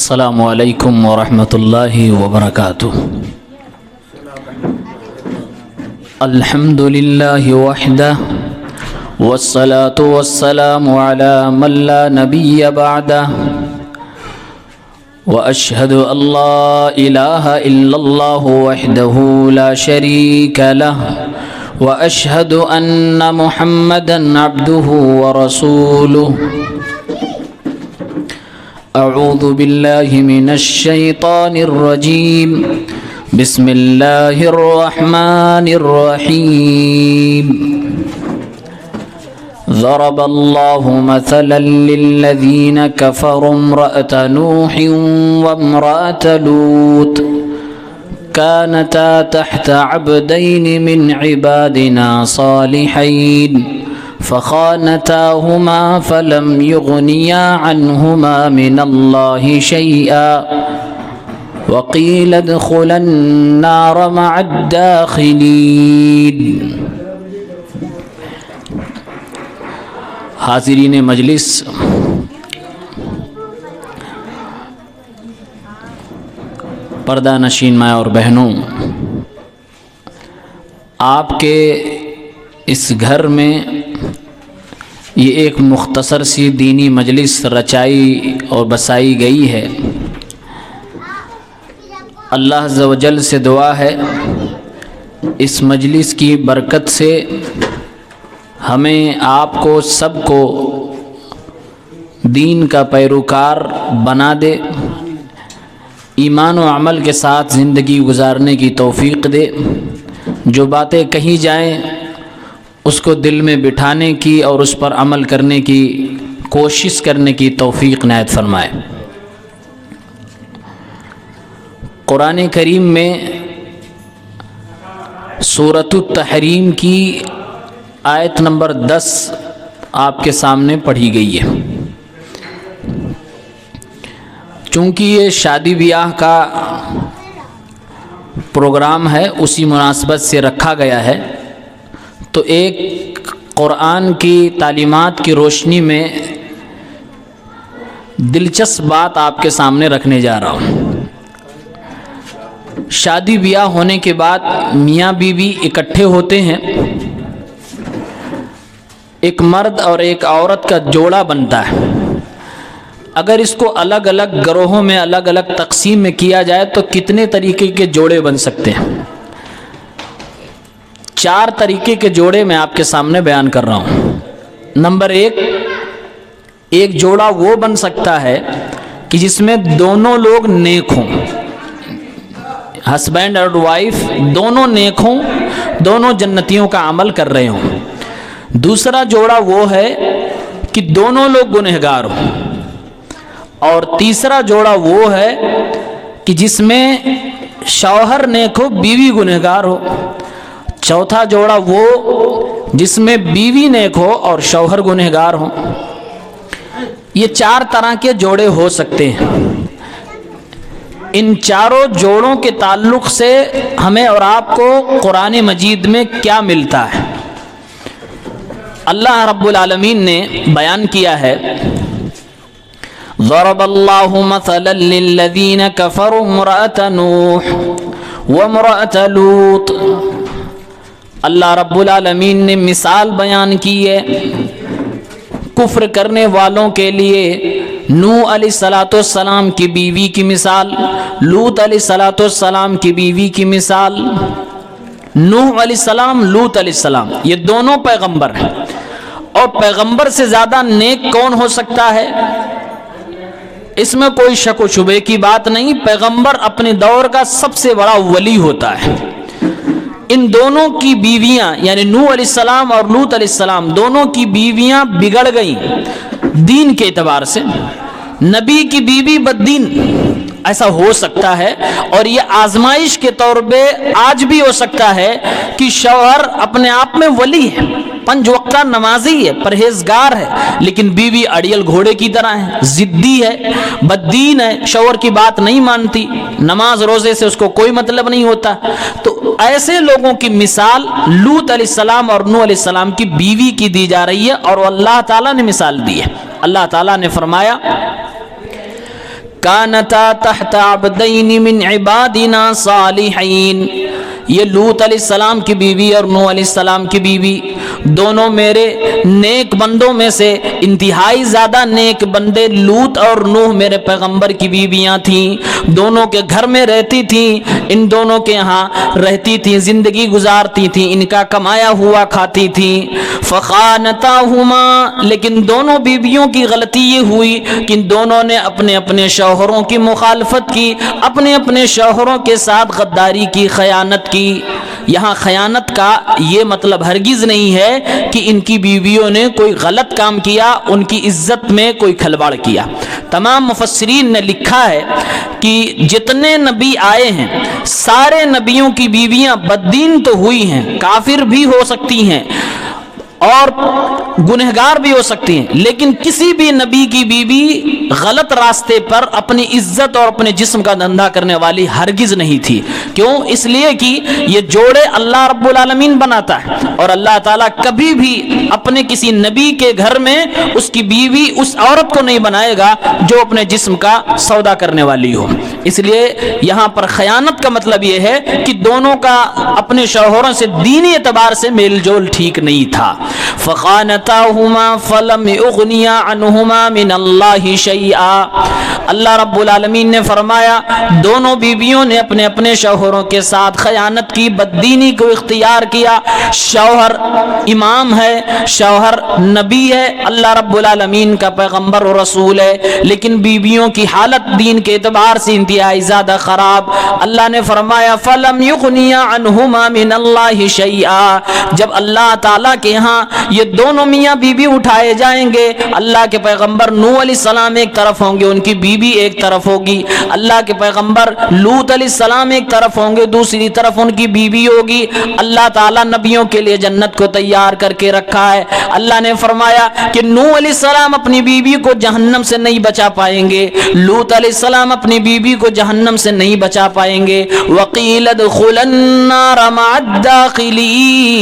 السلام علیکم ورحمۃ اللہ وبرکاتہ۔ الحمد للہ وحدہ والصلاة والسلام علی من لا نبی بعدہ واشہد ان لا الہ الا اللہ وحدہ لا شریک لہ واشہد ان محمدا عبدہ ورسولہ۔ اعوذ باللہ من الشیطان الرجیم، بسم اللہ الرحمن الرحیم۔ ضرب اللہ مثلا للذین کفروا امرأة نوح وامرأة لوط كانتا تحت عبدین من عبادنا صالحین فخانتاهما فلم يغنيا عنهما من الله شيئا وقيل ادخلا النار مع الداخلين۔ حاضرین مجلس، پردہ نشین ماں اور بہنوں، آپ کے اس گھر میں یہ ایک مختصر سی دینی مجلس رچائی اور بسائی گئی ہے۔ اللہ عز و جل سے دعا ہے اس مجلس کی برکت سے ہمیں آپ کو سب کو دین کا پیروکار بنا دے، ایمان و عمل کے ساتھ زندگی گزارنے کی توفیق دے، جو باتیں کہی جائیں اس کو دل میں بٹھانے کی اور اس پر عمل کرنے کی کوشش کرنے کی توفیق عنایت فرمائے۔ قرآن کریم میں سورۃ التحریم کی آیت نمبر 10 آپ کے سامنے پڑھی گئی ہے۔ چونکہ یہ شادی بیاہ کا پروگرام ہے، اسی مناسبت سے رکھا گیا ہے، تو ایک قرآن کی تعلیمات کی روشنی میں دلچسپ بات آپ کے سامنے رکھنے جا رہا ہوں۔ شادی بیاہ ہونے کے بعد میاں بیوی اکٹھے ہوتے ہیں، ایک مرد اور ایک عورت کا جوڑا بنتا ہے۔ اگر اس کو الگ الگ گروہوں میں الگ الگ تقسیم میں کیا جائے تو کتنے طریقے کے جوڑے بن سکتے ہیں؟ 4 طریقے کے جوڑے میں آپ کے سامنے بیان کر رہا ہوں۔ نمبر 1، ایک جوڑا وہ بن سکتا ہے کہ جس میں دونوں لوگ نیک ہوں، ہسبینڈ اور وائف دونوں نیک ہوں، دونوں جنتیوں کا عمل کر رہے ہوں۔ دوسرا جوڑا وہ ہے کہ دونوں لوگ گنہگار ہوں، اور تیسرا جوڑا وہ ہے کہ جس میں شوہر نیک ہو، بیوی گنہگار ہو۔ چوتھا جوڑا وہ جس میں بیوی نیک ہو اور شوہر گنہگار ہو۔ یہ 4 طرح کے جوڑے ہو سکتے ہیں۔ ان چاروں جوڑوں کے تعلق سے ہمیں اور آپ کو قرآن مجید میں کیا ملتا ہے؟ اللہ رب العالمین نے بیان کیا ہے، ضرب اللہ مثلا للذین کفروا امرأة نوح وامرأة لوط۔ اللہ رب العالمین نے مثال بیان کی ہے کفر کرنے والوں کے لیے، نوح علیہ السلام کی بیوی کی مثال، لوط علیہ السلام کی بیوی کی مثال۔ نوح علیہ السلام، لوط علیہ السلام، یہ دونوں پیغمبر ہیں، اور پیغمبر سے زیادہ نیک کون ہو سکتا ہے؟ اس میں کوئی شک و شبے کی بات نہیں، پیغمبر اپنے دور کا سب سے بڑا ولی ہوتا ہے۔ ان دونوں کی بیویاں یعنی نوح علیہ السلام اور لوط علیہ السلام دونوں کی بیویاں بگڑ گئیں دین کے اعتبار سے۔ نبی کی بیوی بددین، ایسا ہو سکتا ہے، اور یہ آزمائش کے طور پہ آج بھی ہو سکتا ہے کہ شوہر اپنے آپ میں ولی ہے، 5 وقتہ نمازی ہے، پرہیزگار ہے، لیکن بیوی اڑیل گھوڑے کی طرح ہے، ضدی ہے، بددین ہے، شوہر کی بات نہیں مانتی، نماز روزے سے اس کو کوئی مطلب نہیں ہوتا۔ تو ایسے لوگوں کی مثال لوط علیہ السلام اور نوح علیہ السلام کی بیوی کی دی جا رہی ہے، اور اللہ تعالیٰ نے مثال دی ہے۔ اللہ تعالیٰ نے فرمایا کانتا تحت عبدین من عبادنا صالحین. یہ لوط علیہ السلام کی بیوی اور نوح علیہ السلام کی بیوی دونوں میرے نیک بندوں میں سے انتہائی زیادہ نیک بندے لوط اور نوح میرے پیغمبر کی بیویاں تھیں. دونوں کے گھر میں رہتی تھیں, ان دونوں کے ہاں رہتی تھیں, زندگی گزارتی تھیں, ان کا کمایا ہوا کھاتی تھیں. فخانتاہما, لیکن دونوں بیویوں کی غلطی یہ ہوئی کہ ان دونوں نے اپنے اپنے شوہروں کی مخالفت کی, اپنے اپنے شوہروں کے ساتھ غداری کی, خیانت کی. یہاں خیانت کا یہ مطلب ہرگز نہیں ہے کہ ان کی بیویوں نے کوئی غلط کام کیا, ان کی عزت میں کوئی کھلواڑ کیا. تمام مفسرین نے لکھا ہے کہ جتنے نبی آئے ہیں سارے نبیوں کی بیویاں بددین تو ہوئی ہیں, کافر بھی ہو سکتی ہیں اور گنہگار بھی ہو سکتی ہیں, لیکن کسی بھی نبی کی بیوی غلط راستے پر اپنی عزت اور اپنے جسم کا دھندا کرنے والی ہرگز نہیں تھی. کیوں؟ اس لیے کہ یہ جوڑے اللہ رب العالمین بناتا ہے, اور اللہ تعالیٰ کبھی بھی اپنے کسی نبی کے گھر میں اس کی بیوی اس عورت کو نہیں بنائے گا جو اپنے جسم کا سودا کرنے والی ہو. اس لیے یہاں پر خیانت کا مطلب یہ ہے کہ دونوں کا اپنے شوہروں سے دینی اعتبار سے میل جول ٹھیک نہیں تھا. فخانتاہما فلم اغنیا عنہما من اللہ شیئا. اللہ رب العالمین نے فرمایا دونوں بیویوں نے اپنے اپنے شوہروں کے ساتھ خیانت کی, بددینی کو اختیار کیا. شوہر امام ہے, شوہر نبی ہے, اللہ رب العالمین کا پیغمبر و رسول ہے, لیکن بیویوں کی حالت دین کے اعتبار سے انتہائی زیادہ خراب. اللہ نے فرمایا فلم یغنیا عنہما من اللہ شیئا. جب اللہ تعالیٰ کے ہاں یہ دونوں میاں بیوی اٹھائے جائیں گے, اللہ کے پیغمبر نوح علیہ السلام ایک طرف ہوں گے, ان کی بیوی ایک طرف ہوگی, اللہ کے پیغمبر لوط علیہ السلام ایک طرف ہوں گے, دوسری طرف ان کی بیوی ہوگی. اللہ تعالیٰ نبیوں کے لیے جنت کو تیار کر کے رکھا ہے. اللہ نے فرمایا کہ نوح علیہ السلام اپنی بیوی کو جہنم سے نہیں بچا پائیں گے, لوط علیہ السلام اپنی بیوی کو جہنم سے نہیں بچا پائیں گے. وقیل ادخلوا النار مع الداخلین.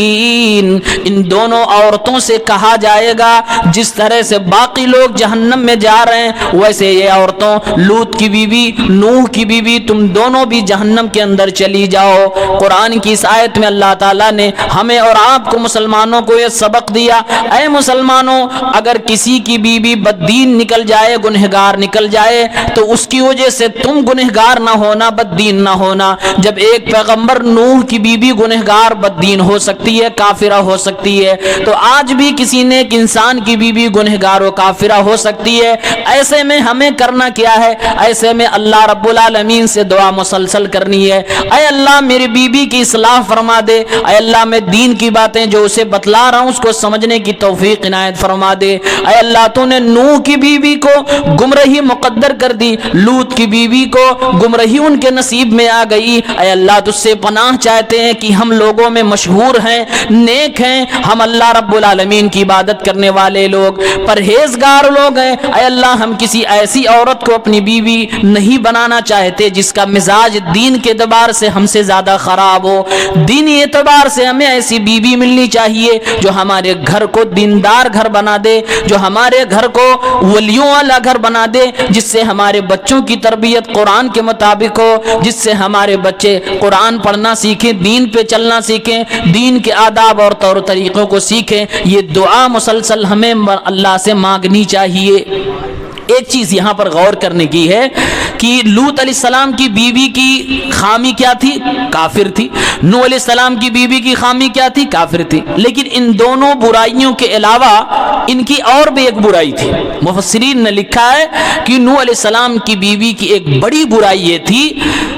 ان دونوں عورتوں سے کہا جائے گا جس طرح سے باقی لوگ جہنم میں جا رہے ہیں ویسے یہ عورتوں, لوط کی بیوی, نوح کی بیوی, تم دونوں بھی جہنم کے اندر چلی جاؤ. قرآن کی اس آیت میں اللہ تعالیٰ نے ہمیں اور آپ کو مسلمانوں کو یہ سبق دیا, اے مسلمانوں اگر کسی کی بیوی بددین نکل جائے, گنہگار نکل جائے, تو اس کی وجہ سے تم گنہگار نہ ہونا, بددین نہ ہونا. جب ایک پیغمبر نوح کی بیوی گنہگار بددین ہو سکتی ہے, کافرہ ہو سکتی ہے, تو آج بھی کسی نیک انسان کی بیوی گنہگار و کافرہ ہو سکتی ہے. ایسے میں ہمیں کرنا کیا ہے؟ ایسے میں اللہ رب العالمین سے دعا مسلسل کرنی ہے, اے اللہ میری بیوی کی اصلاح فرما دے, اے اللہ میں دین کی باتیں جو اسے بتلا رہا ہوں اس کو سمجھنے کی توفیق عنایت فرما دے. اے اللہ تو نے نوح کی بیوی کو گمراہی مقدر کر دی, لوط کی بیوی کو گمراہی ان کے نصیب میں آ گئی. اے اللہ تجھ سے پناہ چاہتے ہیں کہ ہم لوگوں میں مشہور ہیں, نیک ہیں, ہم اللہ رب العالمین کی عبادت کرنے والے لوگ, پرہیزگار لوگ ہیں. اے اللہ ہم کسی ایسی عورت کو اپنی بیوی نہیں بنانا چاہتے جس کا مزاج دین کے اعتبار سے ہم سے زیادہ خراب ہو. دینی اعتبار سے ہمیں ایسی بیوی ملنی چاہیے جو ہمارے گھر کو دیندار گھر بنا دے, جو ہمارے گھر کو ولیوں والا گھر بنا دے, جس سے ہمارے بچوں کی تربیت قرآن کے مطابق ہو, جس سے ہمارے بچے قرآن پڑھنا سیکھیں, دین پہ چلنا سیکھیں, دین کے آداب اور طور طریقوں کو سیکھیں. یہ دعا مسلسل ہمیں اللہ سے مانگنی چاہیے. ایک چیز یہاں پر غور کرنے کی ہے کہ لوط علیہ السلام کی بیوی کی خامی کیا تھی؟ کافر تھی. نوح علیہ السلام کی بیوی کی خامی کیا تھی؟ کافر تھی. لیکن ان دونوں برائیوں کے علاوہ ان کی اور بھی ایک برائی تھی. مفسرین نے لکھا ہے کہ نوح علیہ السلام کی بیوی کی ایک بڑی برائی یہ تھی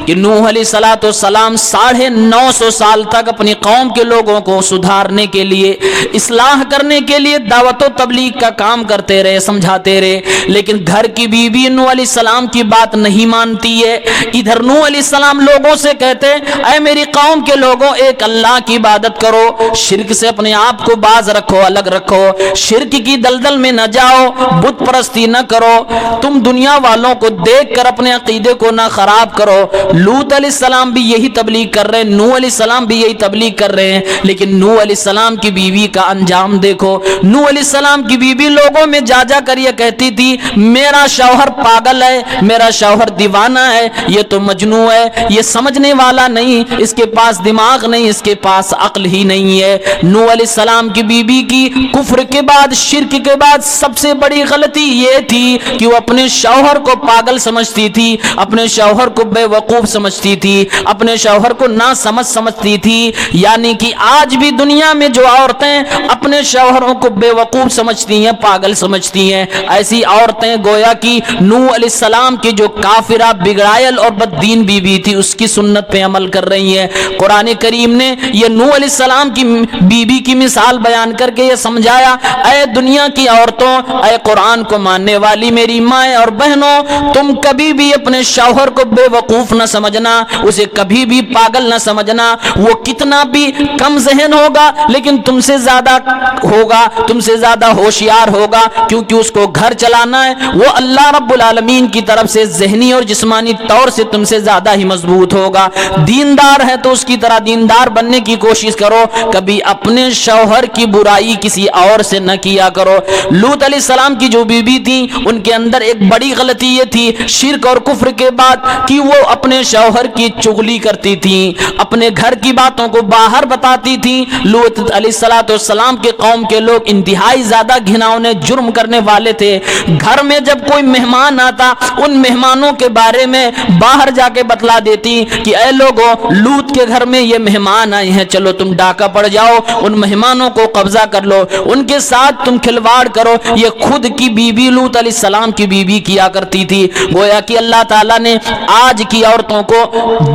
کہ نوح علیہ السلام 950 سال تک اپنی قوم کے لوگوں کو سدھارنے کے لیے, اصلاح کرنے کے لیے دعوت و تبلیغ کا کام کرتے رہے, سمجھاتے رہے, لیکن گھر کی بیوی نوح علیہ السلام کی بات نہیں مانتی ہے. ادھر نوح علیہ السلام لوگوں سے کہتے ہیں اے میری قوم کے لوگوں, ایک اللہ کی عبادت کرو, شرک سے اپنے آپ کو باز رکھو, الگ رکھو, شرک کی دلدل میں نہ جاؤ, بت پرستی نہ کرو, تم دنیا والوں کو دیکھ کر اپنے عقیدے کو نہ خراب کرو, لوط علیہ السلام بھی یہی تبلیغ کر رہے ہیں, نوح علیہ السلام بھی یہی تبلیغ کر رہے ہیں, لیکن نوح علیہ السلام کی بیوی کا انجام دیکھو. نوح علیہ السلام کی بیوی لوگوں میں جا جا کر یہ کہتی تھی میرا شوہر پاگل ہے, میرا شوہر دیوانہ ہے, یہ تو مجنون ہے, یہ سمجھنے والا نہیں, اس کے پاس دماغ نہیں, اس کے پاس عقل ہی نہیں ہے. نوح علیہ السلام کی بیوی کی کفر کے بعد, شرک کے بعد سب سے بڑی غلطی یہ تھی کہ وہ اپنے شوہر کو پاگل سمجھتی تھی, اپنے شوہر کو بے وقوف سمجھتی تھی, اپنے شوہر کو ناسمجھ سمجھتی تھی. یعنی کہ آج بھی دنیا میں جو عورتیں اپنے شوہروں کو بے وقوف سمجھتی ہیں, پاگل سمجھتی ہیں, ایسی عورتیں گویا کہ نوح علیہ السلام کی جو کافرہ, بگڑائل اور بددین بیوی تھی اس کی سنت پہ عمل کر رہی ہیں. قرآن کریم نے یہ نوح علیہ السلام کی بیوی کی مثال بیان کر کے یہ سمجھایا, اے دنیا کی عورتوں, اے قرآن کو ماننے والی میری مائیں اور بہنوں, تم کبھی بھی اپنے شوہر کو بے وقوف نہ سمجھنا, اسے کبھی بھی پاگل نہ سمجھنا. وہ کتنا بھی کم ذہن ہوگا لیکن تم سے زیادہ ہوگا, تم سے زیادہ ہوشیار ہوگا, کیونکہ اس کو گھر چلانا ہے. وہ اللہ رب العالمین کی طرف سے ذہنی اور جسمانی طور سے تم سے زیادہ ہی مضبوط ہوگا. دیندار ہے تو اس کی طرح دیندار بننے کی کوشش کرو, کبھی اپنے شوہر کی برائی کسی اور سے نہ کیا کرو. لوط علیہ السلام کی جو بیوی تھی ان کے اندر ایک بڑی غلطی یہ تھی شرک اور کفر کے بعد کہ وہ اپنے شوہر کی چغلی کرتی تھی, اپنے گھر کی باتوں کو باہر بتاتی تھی. لوط علیہ السلام کے قوم کے لوگ انتہائی زیادہ گھناؤنے جرم کرنے والے تھے. گھر میں جب کوئی مہمان آتا ان مہمانوں کے بارے میں باہر جا کے بتلا دیتی کہ اے لوگوں, لوط کے گھر میں یہ مہمان آئے ہیں, چلو تم ڈاکہ پڑ جاؤ, ان مہمانوں کو قبضہ کر لو, ان کے ساتھ تم کھلواڑ کرو. یہ خود کی بیوی لوط علیہ السلام کی بیوی کیا کرتی تھی. گویا کہ اللہ تعالیٰ نے آج کی عورتوں کو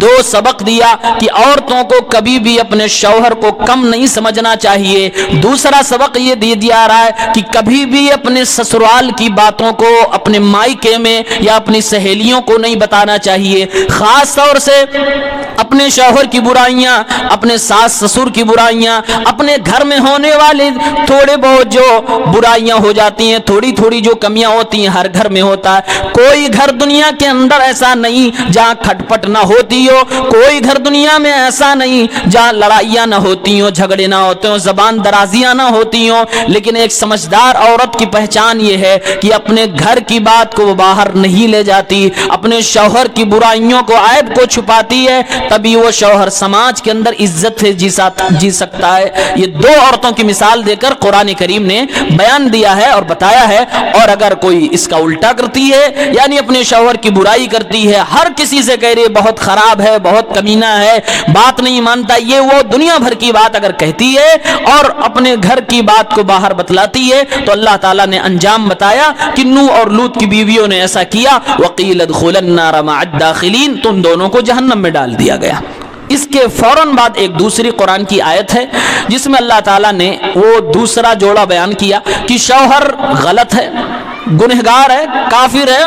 دو سبق دیا کہ عورتوں کو کبھی بھی اپنے شوہر کو کم نہیں سمجھنا چاہیے. دوسرا سبق یہ دے دیا رہا ہے کہ کبھی بھی اپنے سسرال کی باتوں کو اپنے مائکے میں یا اپنی سہیلیوں کو نہیں بتانا چاہیے. خاص طور سے اپنے شوہر کی برائیاں, اپنے ساس سسر کی برائیاں, اپنے گھر میں ہونے والے تھوڑے بہت جو برائیاں ہو جاتی ہیں, تھوڑی تھوڑی جو کمیاں ہوتی ہیں, ہر گھر میں ہوتا ہے. کوئی گھر دنیا کے اندر ایسا نہیں جہاں کھٹپٹ نہ ہوتی ہو, کوئی گھر دنیا میں ایسا نہیں جہاں لڑائیاں نہ ہوتی ہوں, جھگڑے نہ ہوتے ہوں, زبان درازیاں نہ ہوتی ہوں. لیکن ایک سمجھدار عورت کی پہچان یہ ہے کہ اپنے گھر کی بات کو وہ باہر نہیں لے جاتی, اپنے شوہر کی برائیوں کو, عیب کو چھپاتی ہے, تبھی وہ شوہر سماج کے اندر عزت سے جی سکتا ہے. یہ دو عورتوں کی مثال دے کر قرآن کریم نے بیان دیا ہے اور بتایا ہے. اور اگر کوئی اس کا الٹا کرتی ہے, یعنی اپنے شوہر کی برائی کرتی ہے, ہر کسی سے کہہ رہی بہت خراب ہے, بہت کمینہ ہے, بات نہیں مانتا, یہ وہ دنیا بھر کی بات اگر کہتی ہے اور اپنے گھر کی بات کو باہر بتلاتی ہے, تو اللہ تعالیٰ نے انجام بتایا کہ نوح اور لوط کی بیویوں نے ایسا کیا. وقیل ادخلوا النار مع الداخلین, تم دونوں کو جہنم میں ڈال دیا گیا. اس کے فوراً بعد ایک دوسری قرآن کی آیت ہے جس میں اللہ تعالیٰ نے وہ دوسرا جوڑا بیان کیا کہ شوہر غلط ہے, گنہگار ہے, کافر ہے,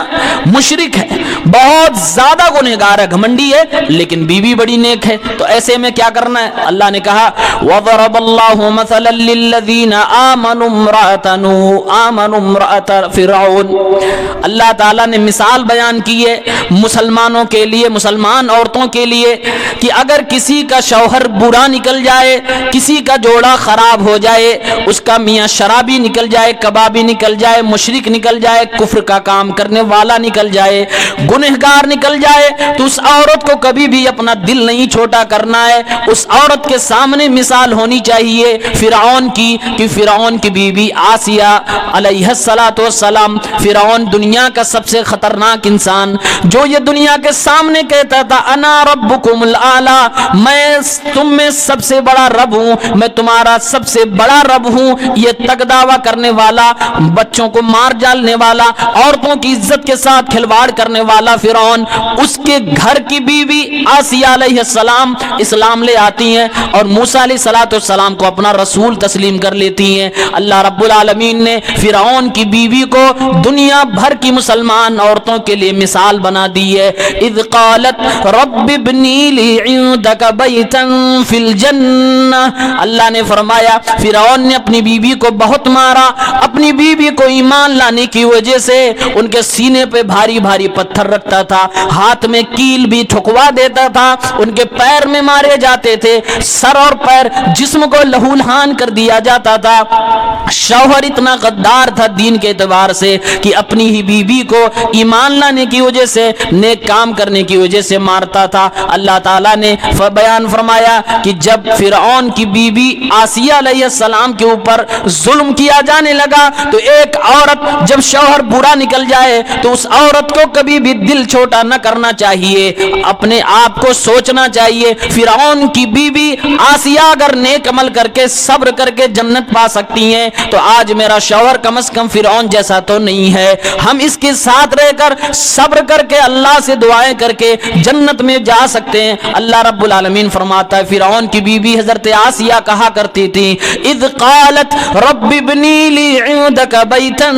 مشرک ہے, بہت زیادہ گنہگار ہے, گھمنڈی ہے, لیکن بیوی بڑی نیک ہے. تو ایسے میں کیا کرنا ہے؟ اللہ نے کہا وَضَرَبَ اللَّهُ مَثَلًا لِّلَّذِينَ آمَنُوا امْرَأَتَ نُوحٍ آمَنُوا امْرَأَتَ فِرْعَوْنَ. اللہ تعالیٰ نے مثال بیان کی ہے مسلمانوں کے لیے, مسلمان عورتوں کے لیے, کہ اگر کسی کا شوہر برا نکل جائے, کسی کا جوڑا خراب ہو جائے, اس کا میاں شرابی نکل جائے, کبابی نکل جائے, مشرک نکل جائے, کفر کا کام کرنے والا نکل جائے, گنہگار نکل جائے, تو اس عورت کو کبھی بھی اپنا دل نہیں چھوٹا کرنا ہے. اس عورت کے سامنے مثال ہونی چاہیے فرعون کی, کہ فرعون کی بیوی آسیہ علیہ السلام, فرعون دنیا کا سب سے خطرناک انسان, جو یہ دنیا کے سامنے کہتا تھا انا ربکم الاعلی, میں تم میں سب سے بڑا رب ہوں, میں تمہارا سب سے بڑا رب ہوں. یہ تک دعویٰ کرنے والا, بچوں کو مار ڈالنے والا, عورتوں کی عزت کے ساتھ کھلواڑ کرنے والا فرعون, اس کے گھر کی بیوی آسیہ علیہ السلام اسلام لے آتی ہیں اور موسیٰ علیہ السلام کو اپنا رسول تسلیم کر لیتی ہیں. اللہ رب العالمین نے فرعون کی بیوی کو دنیا بھر کی مسلمان عورتوں کے لیے مثال بنا دی ہے. اذ قالت رب ابنی لی عندک بیتا فی الجنہ, اللہ نے فرمایا فرعون نے اپنی بیوی کو بہت مارا, اپنی بیوی کو ایمان لانے کی وجہ سے ان کے سینے پہ بھاری بھاری پتھر رکھتا تھا، ہاتھ میں کیل بھی ٹھکوا دیتا تھا، ان کے پیر میں مارے جاتے تھے، سر اور پیر جسم کو لہولہان کر دیا جاتا تھا۔ شوہر اتنا غدار تھا دین کے اعتبار سے کہ اپنی ہی بیوی کو ایمان لانے کی وجہ سے، نیک کام کرنے کی وجہ سے مارتا تھا۔ اللہ تعالیٰ نے بیان فرمایا کہ جب فرعون کی بیوی آسیہ علیہ السلام کے اوپر ظلم کیا جانے لگا تو ایک عورت جب شوہر برا نکل جائے تو اس عورت کو کبھی بھی دل چھوٹا نہ کرنا چاہیے، اپنے آپ کو سوچنا چاہیے فرعون کی بیوی آسیہ اگر نیک عمل کر کے صبر کر کے جنت پا سکتی ہیں تو آج میرا شوہر کم از کم فرعون جیسا تو نہیں ہے۔ ہم اس کے ساتھ رہ کر صبر کر کے اللہ سے دعائیں کر کے جنت میں جا سکتے ہیں۔ اللہ رب العالمین فرماتا ہے فرعون کی بیوی حضرت آسیہ کہا کرتی تھی اذ قالت رب ابنی لی عندک بیتا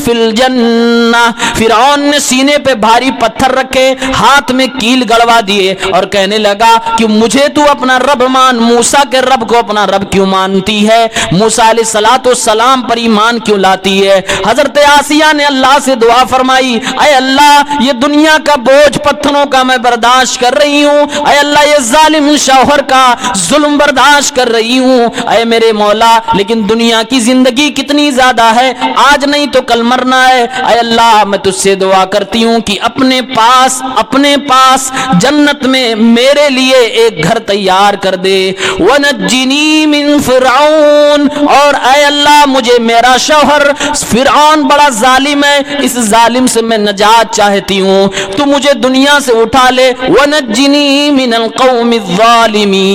فی الجنہ، فرعون نے سینے پہ بھاری پتھر رکھے، ہاتھ میں کیل گڑوا دیے اور کہنے لگا کہ مجھے تو اپنا رب مان، موسیٰ کے رب کو اپنا رب کیوں مانتی ہے، موسیٰ علیہ السلام پر ایمان کیوں لاتی ہے۔ حضرت آسیہ نے اللہ سے دعا فرمائی اے اللہ یہ دنیا کا بوجھ پتھروں کا میں برداشت کر رہی ہوں، اے اللہ یہ ظالم شوہر کا ظلم برداشت کر رہی ہوں، اے میرے مولا لیکن دنیا کی زندگی کتنی زیادہ ہے، آج نہیں تو کل مرنا ہے، اے اللہ میں تجھ سے دعا کرتی ہوں کہ اپنے پاس جنت میں میرے لیے ایک گھر تیار کر دے، وَنَجِّنِي مِن فِرْعَوْنَ، اور اے اللہ مجھے میرا شوہر فرعون بڑا ظالم ہے، اس ظالم سے میں نجات چاہتی ہوں، تو مجھے دنیا سے اٹھا لے، وَنَجِّنِي مِنَ الْقَوْمِ الظَّالِمِينَ،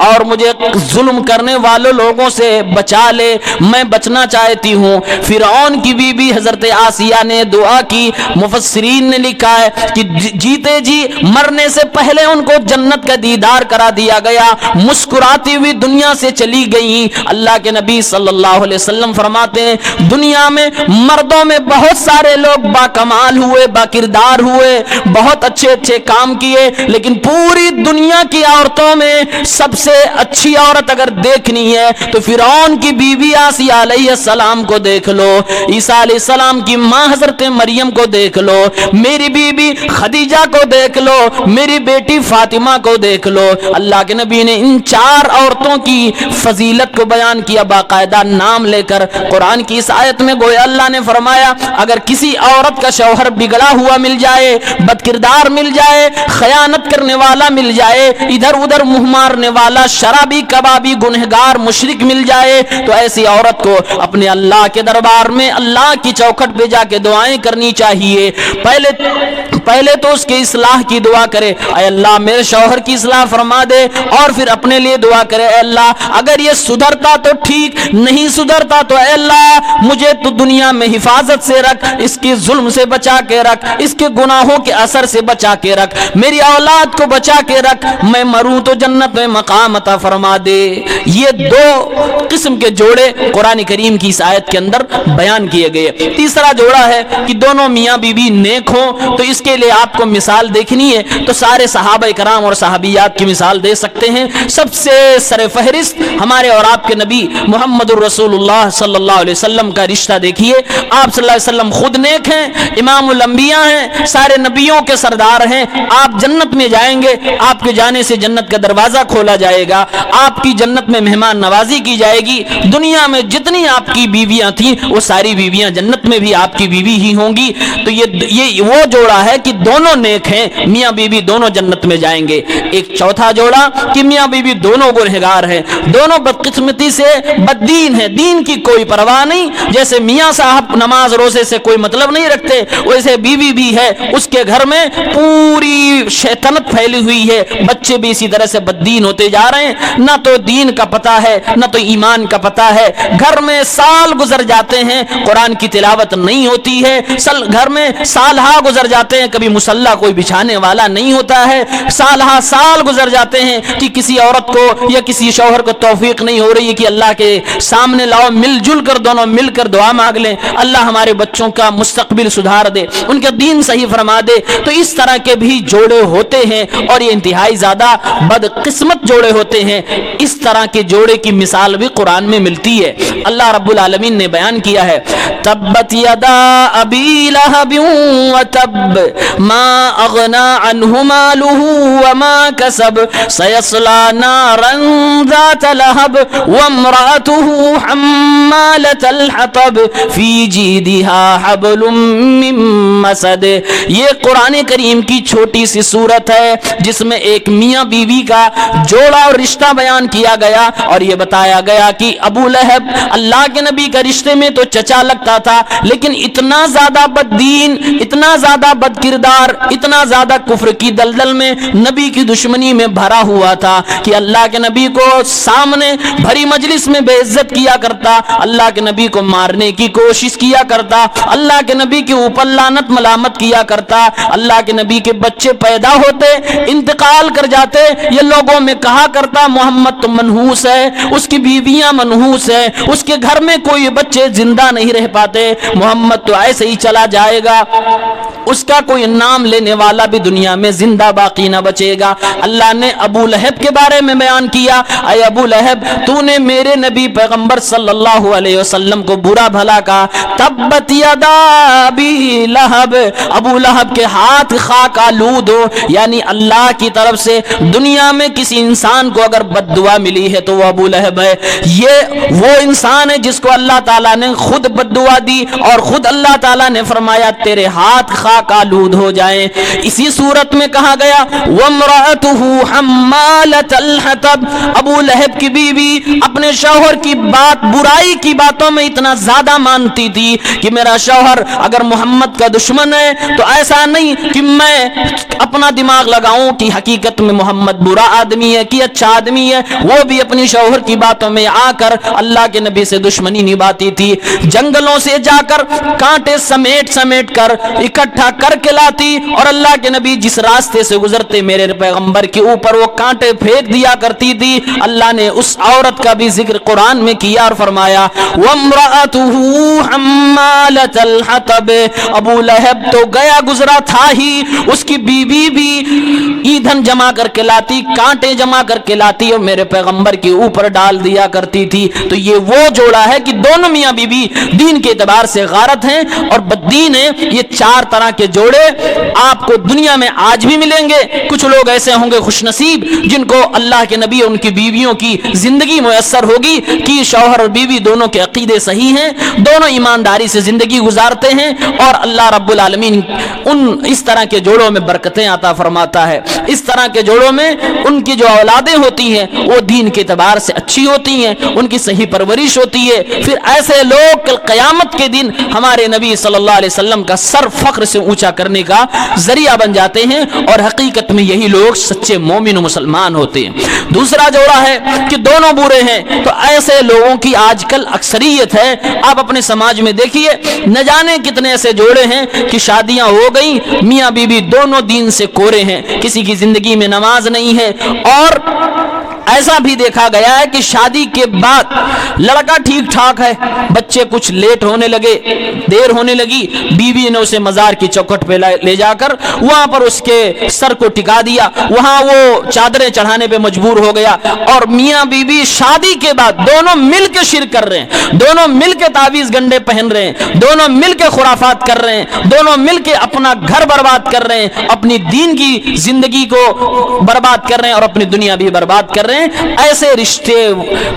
اور مجھے ظلم کرنے والوں لوگوں سے بچا لے، میں بچنا چاہتی ہوں۔ فرعون کی بیوی حضرت آسیہ نے دعا کی، مفسرین نے لکھا ہے کہ جیتے جی مرنے سے پہلے ان کو جنت کا دیدار کرا دیا گیا، مسکراتی ہوئی دنیا سے چلی گئی۔ اللہ کے نبی صلی اللہ علیہ وسلم فرماتے ہیں دنیا میں مردوں میں بہت سارے لوگ با کمال ہوئے، با کردار ہوئے، بہت اچھے اچھے کام کیے، لیکن پوری دنیا کی عورتوں میں سب سے اچھی عورت اگر دیکھنی ہے تو فرعون کی بیوی آسیہ علیہ السلام کو دیکھ لو، عیسیٰ علیہ السلام کی ماں حضرت مریم کو دیکھ لو، میری بیوی خدیجہ کو دیکھ لو، میری بیٹی فاطمہ کو دیکھ لو۔ اللہ کے نبی نے ان چار عورتوں کی فضیلت کو بیان کیا باقاعدہ نام لے کر۔ قرآن کی اس آیت میں گویا اللہ نے فرمایا اگر کسی عورت کا شوہر بگڑا ہوا مل جائے، بد کردار مل جائے، خیانت کرنے والا مل جائے، ادھر ادھر منہ مارنے والا شرابی کبابی گنہگار مشرک مل جائے تو ایسی عورت کو اپنے اللہ کے دربار میں اللہ کی چوکھٹ پہ جا کے دعائیں کرنی چاہیے۔ پہلے تو اس کے اصلاح کی دعا کرے، اے اللہ میرے شوہر کی اصلاح فرما دے، اور پھر اپنے لیے دعا کرے اے اللہ اگر یہ سدھرتا تو ٹھیک، نہیں سدھرتا تو اے اللہ مجھے تو دنیا میں حفاظت سے رکھ، اس کے ظلم سے بچا کے رکھ، اس کے گناہوں کے اثر سے بچا کے رکھ، میری اولاد کو بچا کے رکھ، میں مروں تو جنت میں مقام عطا فرما دے۔ یہ دو قسم کے جوڑے قرآن کریم کی اس آیت کے اندر بیان کیے گئے۔ تیسرا جوڑا ہے کہ دونوں میاں بیوی نیک ہوں، تو اس کے لیے آپ کو مثال دیکھنی ہے تو سارے صحابہ کرام اور صحابیات کی مثال دے سکتے ہیں۔ سب سے سر فہرست ہمارے اور آپ کے نبی محمد الرسول اللہ صلی اللہ علیہ وسلم کا رشتہ دیکھیے۔ آپ صلی اللہ علیہ وسلم خود نیک ہیں، امام الانبیاء ہیں، سارے نبیوں کے سردار ہیں، آپ جنت میں جائیں گے، آپ کے جانے سے جنت کا دروازہ کھولا جائے گا، آپ کی جنت میں مہمان نوازی کی جائے گی، دنیا میں جتنی آپ کی بیویاں تھیں وہ ساری بیویاں جنت میں بھی آپ کی بیوی ہی ہوں گی۔ تو یہ وہ جوڑا ہے کہ دونوں نیک ہیں، میاں بیوی دونوں جنت میں جائیں گے۔ ایک چوتھا جوڑا کہ میاں بیوی دونوں گنہگار ہیں، دونوں بدقسمتی سے بددین ہیں، دین کی کوئی پرواہ نہیں، جیسے میاں صاحب نماز روزے سے کوئی مطلب نہیں رکھتے ویسے بیوی بھی ہے، اس کے گھر میں پوری شیطنت پھیلی ہوئی ہے، بچے بھی اسی طرح سے بددین ہوتے جا رہے ہیں، نہ تو دین کا پتہ ہے نہ تو ایمان کا پتہ ہے، گھر میں سال گزر جاتے ہیں قرآن کی تلاوت نہیں ہوتی ہے، گھر میں سال ہا گزر جاتے ہیں کبھی مصلی کوئی بچھانے والا نہیں ہوتا ہے، سال ہا سال گزر جاتے ہیں کہ کسی عورت کو یا کسی شوہر کو توفیق نہیں ہو رہی ہے کہ اللہ کے سامنے لاؤ، مل جل کر دونوں مل کر دعا مانگ لیں، اللہ ہمارے بچوں کا مستقبل سدھار دے، ان کا دین صحیح فرما دے۔ تو اس طرح کے بھی جوڑے ہوتے ہیں اور یہ انتہائی زیادہ بدقسمت جوڑے ہوتے ہیں۔ اس طرح کے جوڑے کی مثال بھی قرآن میں ملتی ہے۔ اللہ رب العالمین نے بیان کیا ہے تبت یدا ابی لہب وتب ما اغنى عنه ماله وما كسب سيصلى نارا ذات لهب وامرأته حمالة الحطب في جيدها حبل من مسد۔ یہ قرآن کریم کی چھوٹی سی سورت ہے جس میں ایک میاں بیوی کا جوڑا اور رشتہ بیان کیا گیا اور یہ بتایا گیا کہ ابو لہب اللہ کے نبی کا رشتے میں تو چچا لگتا تھا، لیکن اتنا زیادہ بد دین، اتنا زیادہ بد کردار، اتنا زیادہ کفر کی دلدل میں نبی کی دشمنی میں بھرا ہوا تھا کہ اللہ کے نبی کو سامنے بھری مجلس میں بے عزت کیا کرتا، اللہ کے نبی کو مارنے کی کوشش کیا کرتا، اللہ کے نبی کے اوپر لعنت ملامت کیا کرتا، اللہ کے نبی کے بچے پیدا ہوتے انتقال کر جاتے، یہ لوگوں میں کہا کرتا محمد تو منحوس ہے، اس کی بیویاں منحوس ہے، اس کے گھر میں کوئی بچے زندہ نہیں رہ پاتے، محمد تو ایسے ہی چلا جائے گا، اس کا کوئی نام لینے والا بھی دنیا میں زندہ باقی نہ بچے گا۔ اللہ نے ابو لہب کے بارے میں بیان کیا، اے ابو لہب تو نے میرے نبی پیغمبر صلی اللہ علیہ وسلم کو برا بھلا کہا، تبت یدا ابی لہب، ابو لہب کے ہاتھ خاک آلود ہو، یعنی اللہ کی طرف سے دنیا میں کسی انسان کو اگر بد دعا ملی ہے تو وہ ابو لہب ہے۔ یہ وہ انسان ہے جس کو اللہ تعالیٰ نے خود بد دعا دی اور خود اللہ تعالیٰ نے فرمایا تیرے ہاتھ خاک آلود ہو جائیں۔ اسی صورت میں کہا گیا وَامْرَأَتُهُ حَمَّالَةَ الْحَطَبِ، ابو لہب کی بیوی اپنے شوہر کی بات، برائی کی باتوں میں اتنا زیادہ مانتی تھی کہ میرا شوہر اگر محمد کا دشمن ہے تو ایسا نہیں کہ میں اپنا دماغ لگاؤں کہ حقیقت میں محمد برا آدمی ہے کہ اچھا آدمی ہے، وہ بھی اپنی شوہر کی باتوں میں آ کر اللہ کے نبی سے دشمنی نبھاتی تھی، جنگلوں سے جا کر کانٹے سمیٹ سمیٹ کر اکٹھا کر کے لاتی اور اللہ کے نبی جس راستے سے گزرتے میرے پیغمبر کے اوپر وہ کانٹے پھینک دیا کرتی تھی۔ اللہ نے اس عورت کا بھی ذکر قرآن میں کیا اور فرمایا وَامْرَأَتُهُ حَمَّالَةَ الْحَطَبِ، ابو لہب تو گیا گزرا تھا ہی، اس کی بیوی بھی ایندھن جمع کر کے لاتی، کانٹے جمع کر کے لاتی اور میرے پیغمبر کے اوپر ڈال دیا کرتی تھی۔ تو یہ وہ جوڑا ہے کہ دونوں میاں بیوی دین کے اعتبار سے غارت ہیں اور بددین ہیں۔ یہ چار طرح کے جوڑے آپ کو دنیا میں آج بھی ملیں گے۔ کچھ لوگ ایسے ہوں گے خوش نصیب جن کو اللہ کے نبی اور ان کی بیویوں کی زندگی میسر ہوگی کہ شوہر اور بیوی دونوں کے عقیدے صحیح ہیں، دونوں ایمانداری سے زندگی گزارتے ہیں اور اللہ رب العالمین اس طرح کے جوڑوں میں برکتیں عطا فرماتا ہے۔ اس طرح کے جوڑوں میں ان کی جو اولادیں ہوتی ہیں وہ دین کے اعتبار سے اچھی ہوتی ہیں، ان کی صحیح پرورش ہوتی ہے، پھر ایسے لوگ کل قیامت کے دن ہمارے نبی صلی اللہ علیہ وسلم کا سر فخر سے اونچا کرنے کا ذریعہ بن جاتے ہیں اور حقیقت میں یہی لوگ سچے مومن و مسلمان ہوتے ہیں۔ دوسرا جوڑا ہے کہ دونوں برے ہیں، تو ایسے لوگوں کی آج کل اکثریت ہے۔ آپ اپنے سماج میں دیکھیے نہ جانے کتنے ایسے جوڑے ہیں کہ شادیاں ہو گئی، میاں بیوی دونوں دین سے کورے ہیں، کسی کی زندگی میں نماز نہیں ہے، اور ایسا بھی دیکھا گیا ہے کہ شادی کے بعد لڑکا ٹھیک ٹھاک ہے، بچے کچھ لیٹ ہونے لگے، دیر ہونے لگی، بیوی نے اسے مزار کی چوکھٹ پہ لے جا کر وہاں پر اس کے سر کو ٹکا دیا، وہاں وہ چادریں چڑھانے پہ مجبور ہو گیا، اور میاں بیوی شادی کے بعد دونوں مل کے شرک کر رہے ہیں، دونوں مل کے تعویذ گنڈے پہن رہے ہیں، دونوں مل کے خرافات کر رہے ہیں، دونوں مل کے اپنا گھر برباد کر رہے ہیں، اپنی دین کی زندگی کو برباد کر رہے ہیں اور اپنی دنیا بھی برباد کر رہے ہیں۔ ایسے رشتے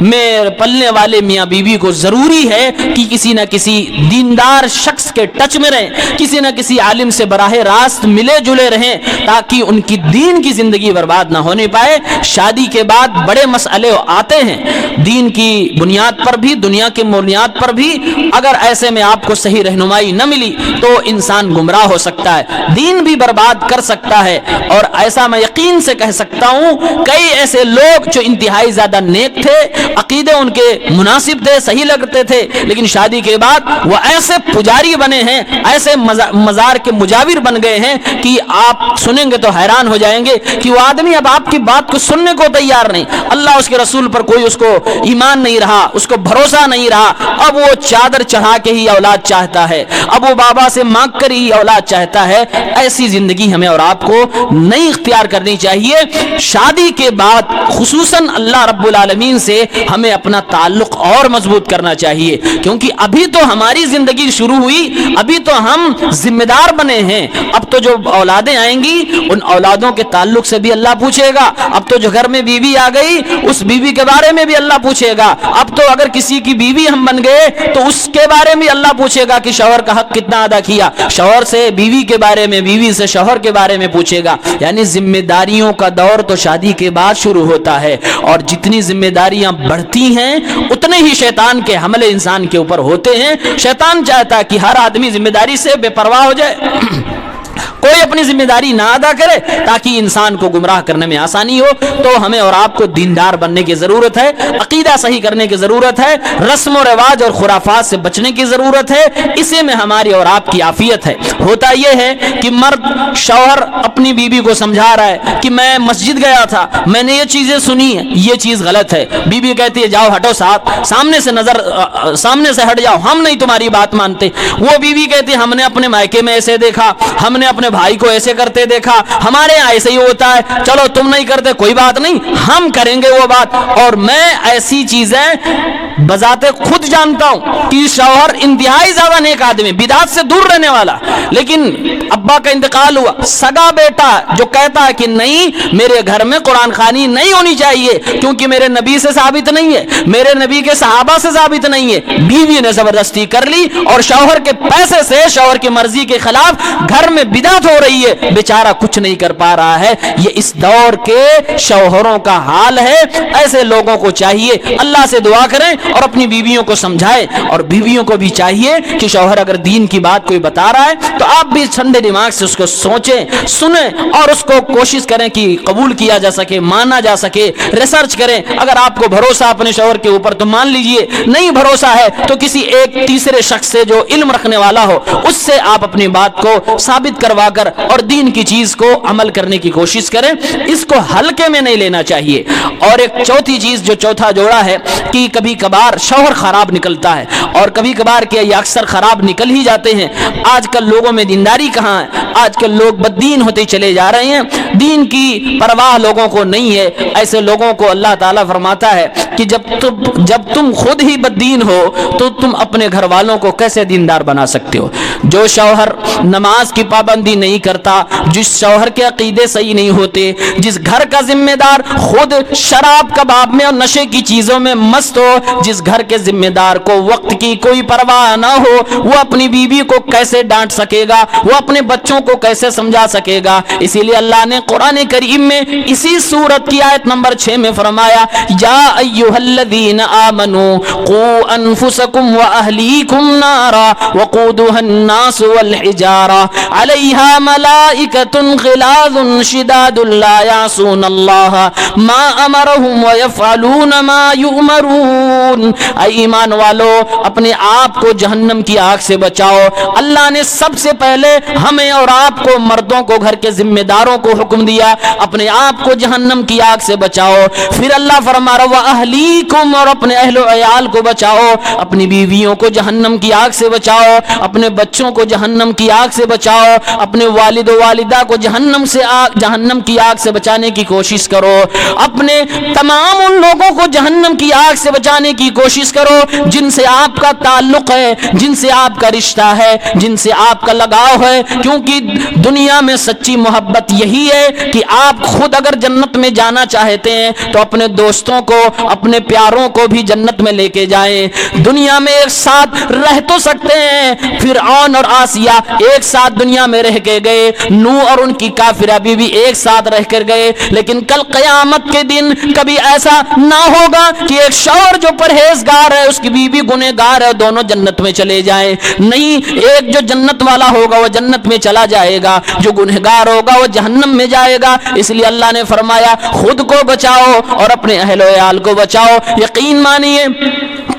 میں پلنے والے میاں بیوی کو ضروری ہے کہ کسی نہ کسی دیندار شخص کے ٹچ میں رہیں، کسی نہ کسی عالم سے براہ راست ملے جلے رہیں تاکہ ان کی دین کی زندگی برباد نہ ہونے پائے۔ شادی کے بعد بڑے مسئلے آتے ہیں دین کی بنیاد پر بھی، دنیا کی بنیاد پر بھی، اگر ایسے میں آپ کو صحیح رہنمائی نہ ملی تو انسان گمراہ ہو سکتا ہے، دین بھی برباد کر سکتا ہے۔ اور ایسا میں یقین سے کہہ سکتا ہوں کئی ایسے لوگ جو انتہائی زیادہ نیک تھے، عقیدے ان کے مناسب تھے، صحیح لگتے تھے، لیکن شادی کے بعد وہ ایسے پجاری بنے ہیں، ایسے مزار کے مجاور بن گئے ہیں کہ آپ سنیں گے تو حیران ہو جائیں گے کہ وہ آدمی اب آپ کی بات کو سننے کو تیار نہیں، اللہ اس کے رسول پر کوئی اس کو ایمان نہیں رہا، اس کو بھروسہ نہیں رہا، اب وہ چادر چڑھا کے ہی اولاد چاہتا ہے، اب وہ بابا سے مانگ کر ہی اولاد چاہتا ہے۔ ایسی زندگی ہمیں اور آپ کو نہیں اختیار کرنی چاہیے۔ شادی کے بعد خصوصاً اللہ رب العالمین سے ہمیں اپنا تعلق اور مضبوط کرنا چاہیے، کیونکہ ابھی تو ہماری زندگی شروع ہوئی، ابھی تو ہم ذمہ دار بنے ہیں، اب تو جو اولادیں آئیں گی ان اولادوں کے تعلق سے بھی اللہ پوچھے گا، اب تو جو گھر میں بیوی آ گئی اس بیوی کے بارے میں بھی اللہ پوچھے گا، اب تو اگر کسی کی بیوی ہم بن گئے تو اس کے بارے میں اللہ پوچھے گا کہ شوہر کا حق کتنا ادا کیا، شوہر سے بیوی کے بارے میں، بیوی سے شوہر کے بارے میں پوچھے گا۔ یعنی ذمہ داریوں کا دور تو شادی کے بعد شروع ہوتا ہے، اور جتنی ذمہ داریاں بڑھتی ہیں اتنے ہی شیطان کے حملے انسان کے اوپر ہوتے ہیں۔ شیطان چاہتا ہے کہ ہر آدمی ذمہ داری سے بے پرواہ ہو جائے، کوئی اپنی ذمہ داری نہ ادا کرے تاکہ انسان کو گمراہ کرنے میں آسانی ہو۔ تو ہمیں اور آپ کو دیندار بننے کی ضرورت ہے، عقیدہ صحیح کرنے کی ضرورت ہے، رسم و رواج اور خرافات سے بچنے کی ضرورت ہے، اسی میں ہماری اور آپ کی عافیت ہے۔ ہوتا یہ ہے کہ مرد شوہر اپنی بیوی کو سمجھا رہا ہے کہ میں مسجد گیا تھا، میں نے یہ چیزیں سنی ہیں، یہ چیز غلط ہے، بیوی کہتی ہے جاؤ ہٹو، سامنے سے ہٹ جاؤ، ہم نہیں تمہاری بات مانتے۔ وہ بیوی کہتی ہے ہم نے اپنے مائکے میں ایسے دیکھا، ہم نے اپنے بھائی کو ایسے کرتے دیکھا، ہمارے یہاں ایسے ہی ہوتا ہے، چلو تم نہیں کرتے کوئی بات نہیں، ہم کریں گے وہ بات۔ اور میں ایسی چیزیں بذات خود جانتا ہوں کہ شوہر انتہائی زیادہ نیک آدمی، بدعات سے دور رہنے والا، لیکن ابا کا انتقال ہوا، سگا بیٹا جو کہتا ہے کہ نہیں میرے گھر میں قرآن خوانی نہیں ہونی چاہیے کیونکہ میرے نبی سے ثابت نہیں ہے، میرے نبی کے صحابہ سے ثابت نہیں ہے، بیوی نے زبردستی کر لی اور شوہر کے پیسے سے، شوہر کی مرضی کے خلاف گھر میں بدعت ہو رہی ہے، بیچارہ کچھ نہیں کر پا رہا ہے۔ یہ اس دور کے شوہروں کا حال ہے۔ ایسے لوگوں کو چاہیے اللہ سے دعا کریں اور اپنی بیویوں کو سمجھائیں، اور بیویوں کو بھی چاہیے کہ شوہر اگر دین کی بات کوئی بتا رہا ہے تو آپ بھی ٹھنڈے دماغ سے اس کو سوچیں، سنیں اور اس کو کوشش کریں کہ قبول کیا جا سکے، مانا جا سکے، ریسرچ کریں۔ اگر آپ کو بھروسہ اپنے شوہر کے اوپر تو مان لیجئے، نہیں بھروسہ ہے تو کسی ایک تیسرے شخص سے جو علم رکھنے والا ہو اس سے آپ اپنی بات کو ثابت کروا کر اور دین کی چیز کو عمل کرنے کی کوشش کریں، اس کو ہلکے میں نہیں لینا چاہیے۔ اور ایک چوتھی چیز جو چوتھا جوڑا ہے کہ کبھی کبھار شوہر خراب نکلتا ہے، اور کبھی کبھار کہ یہ اکثر خراب نکل ہی جاتے ہیں۔ آج کل لوگوں میں دینداری کہاں ہے، آج کل لوگ بد دین ہوتے چلے جا رہے ہیں، دین کی پرواہ لوگوں کو نہیں ہے۔ ایسے لوگوں کو اللہ تعالیٰ فرماتا ہے کہ جب تم خود ہی بد دین ہو تو تم اپنے گھر والوں کو کیسے دیندار بنا سکتے ہو؟ جو شوہر نماز کی پابندی نہیں کرتا، جس شوہر کے عقیدے صحیح نہیں ہوتے، جس گھر کا ذمہ دار خود شراب کباب میں اور نشے کی چیزوں میں مست ہو، جس گھر کے ذمہ دار کو وقت کی کوئی پرواہ نہ ہو، وہ اپنی بیوی کو کیسے ڈانٹ سکے گا، وہ اپنے بچوں کو کیسے سمجھا سکے گا؟ اسی لیے اللہ نے قرآن کریم میں اسی سورت کی آیت نمبر 6 میں فرمایا یا ایھا الذین آمنوا قوا انفسکم واہلیکم نارا وقودها الناس والحجارہ علیہا ملائکۃ غلاظ شداد لا یعصون اللہ ما امرهم ویفعلون ما یؤمرون۔ اے ایمان والو، اپنے آپ کو جہنم کی آگ سے بچاؤ۔ اللہ نے سب سے پہلے ہمیں اور آپ کو، مردوں کو، گھر کے ذمہ داروں کو حکم دیا اپنے آپ کو جہنم کی آگ سے بچاؤ۔ پھر اللہ فرما رہا وَأَهْلِيكُمْ، اور اپنے اہل و عیال کو بچاؤ، اپنی بیویوں کو جہنم کی آگ سے بچاؤ، اپنے بچوں کو جہنم کی آگ سے بچاؤ، اپنے والد و والدہ کو جہنم کی آگ سے بچانے کی کوشش کرو، اپنے تمام ان لوگوں کو جہنم کی آگ سے بچانے کی کوشش کرو جن سے آپ کا تعلق ہے، جن سے آپ کا رشتہ ہے، جن سے آپ کا لگاؤ ہے، کیونکہ دنیا میں سچی محبت یہی ہے کہ آپ خود اگر جنت میں جانا چاہتے ہیں تو اپنے دوستوں کو، اپنے پیاروں کو بھی جنت میں لے کے جائیں۔ دنیا میں ایک ساتھ رہ تو سکتے ہیں، فرعون اور آسیہ ایک ساتھ دنیا میں رہ کے گئے، نوح اور ان کی کافرہ بیوی ایک ساتھ رہ کر گئے، لیکن کل قیامت کے دن کبھی ایسا نہ ہوگا کہ ایک شوہر جو پرہیزگار ہے اس کی بیوی گنہگار ہے، دونوں جنت میں چلے جائیں۔ نہیں، ایک جو جنت والا ہوگا وہ جنت میں چلا جائے گا، جو گنہگار ہوگا وہ جہنم میں جائے گا۔ اس لیے اللہ نے فرمایا خود کو بچاؤ اور اپنے اہل و عیال کو بچاؤ۔ یقین مانیے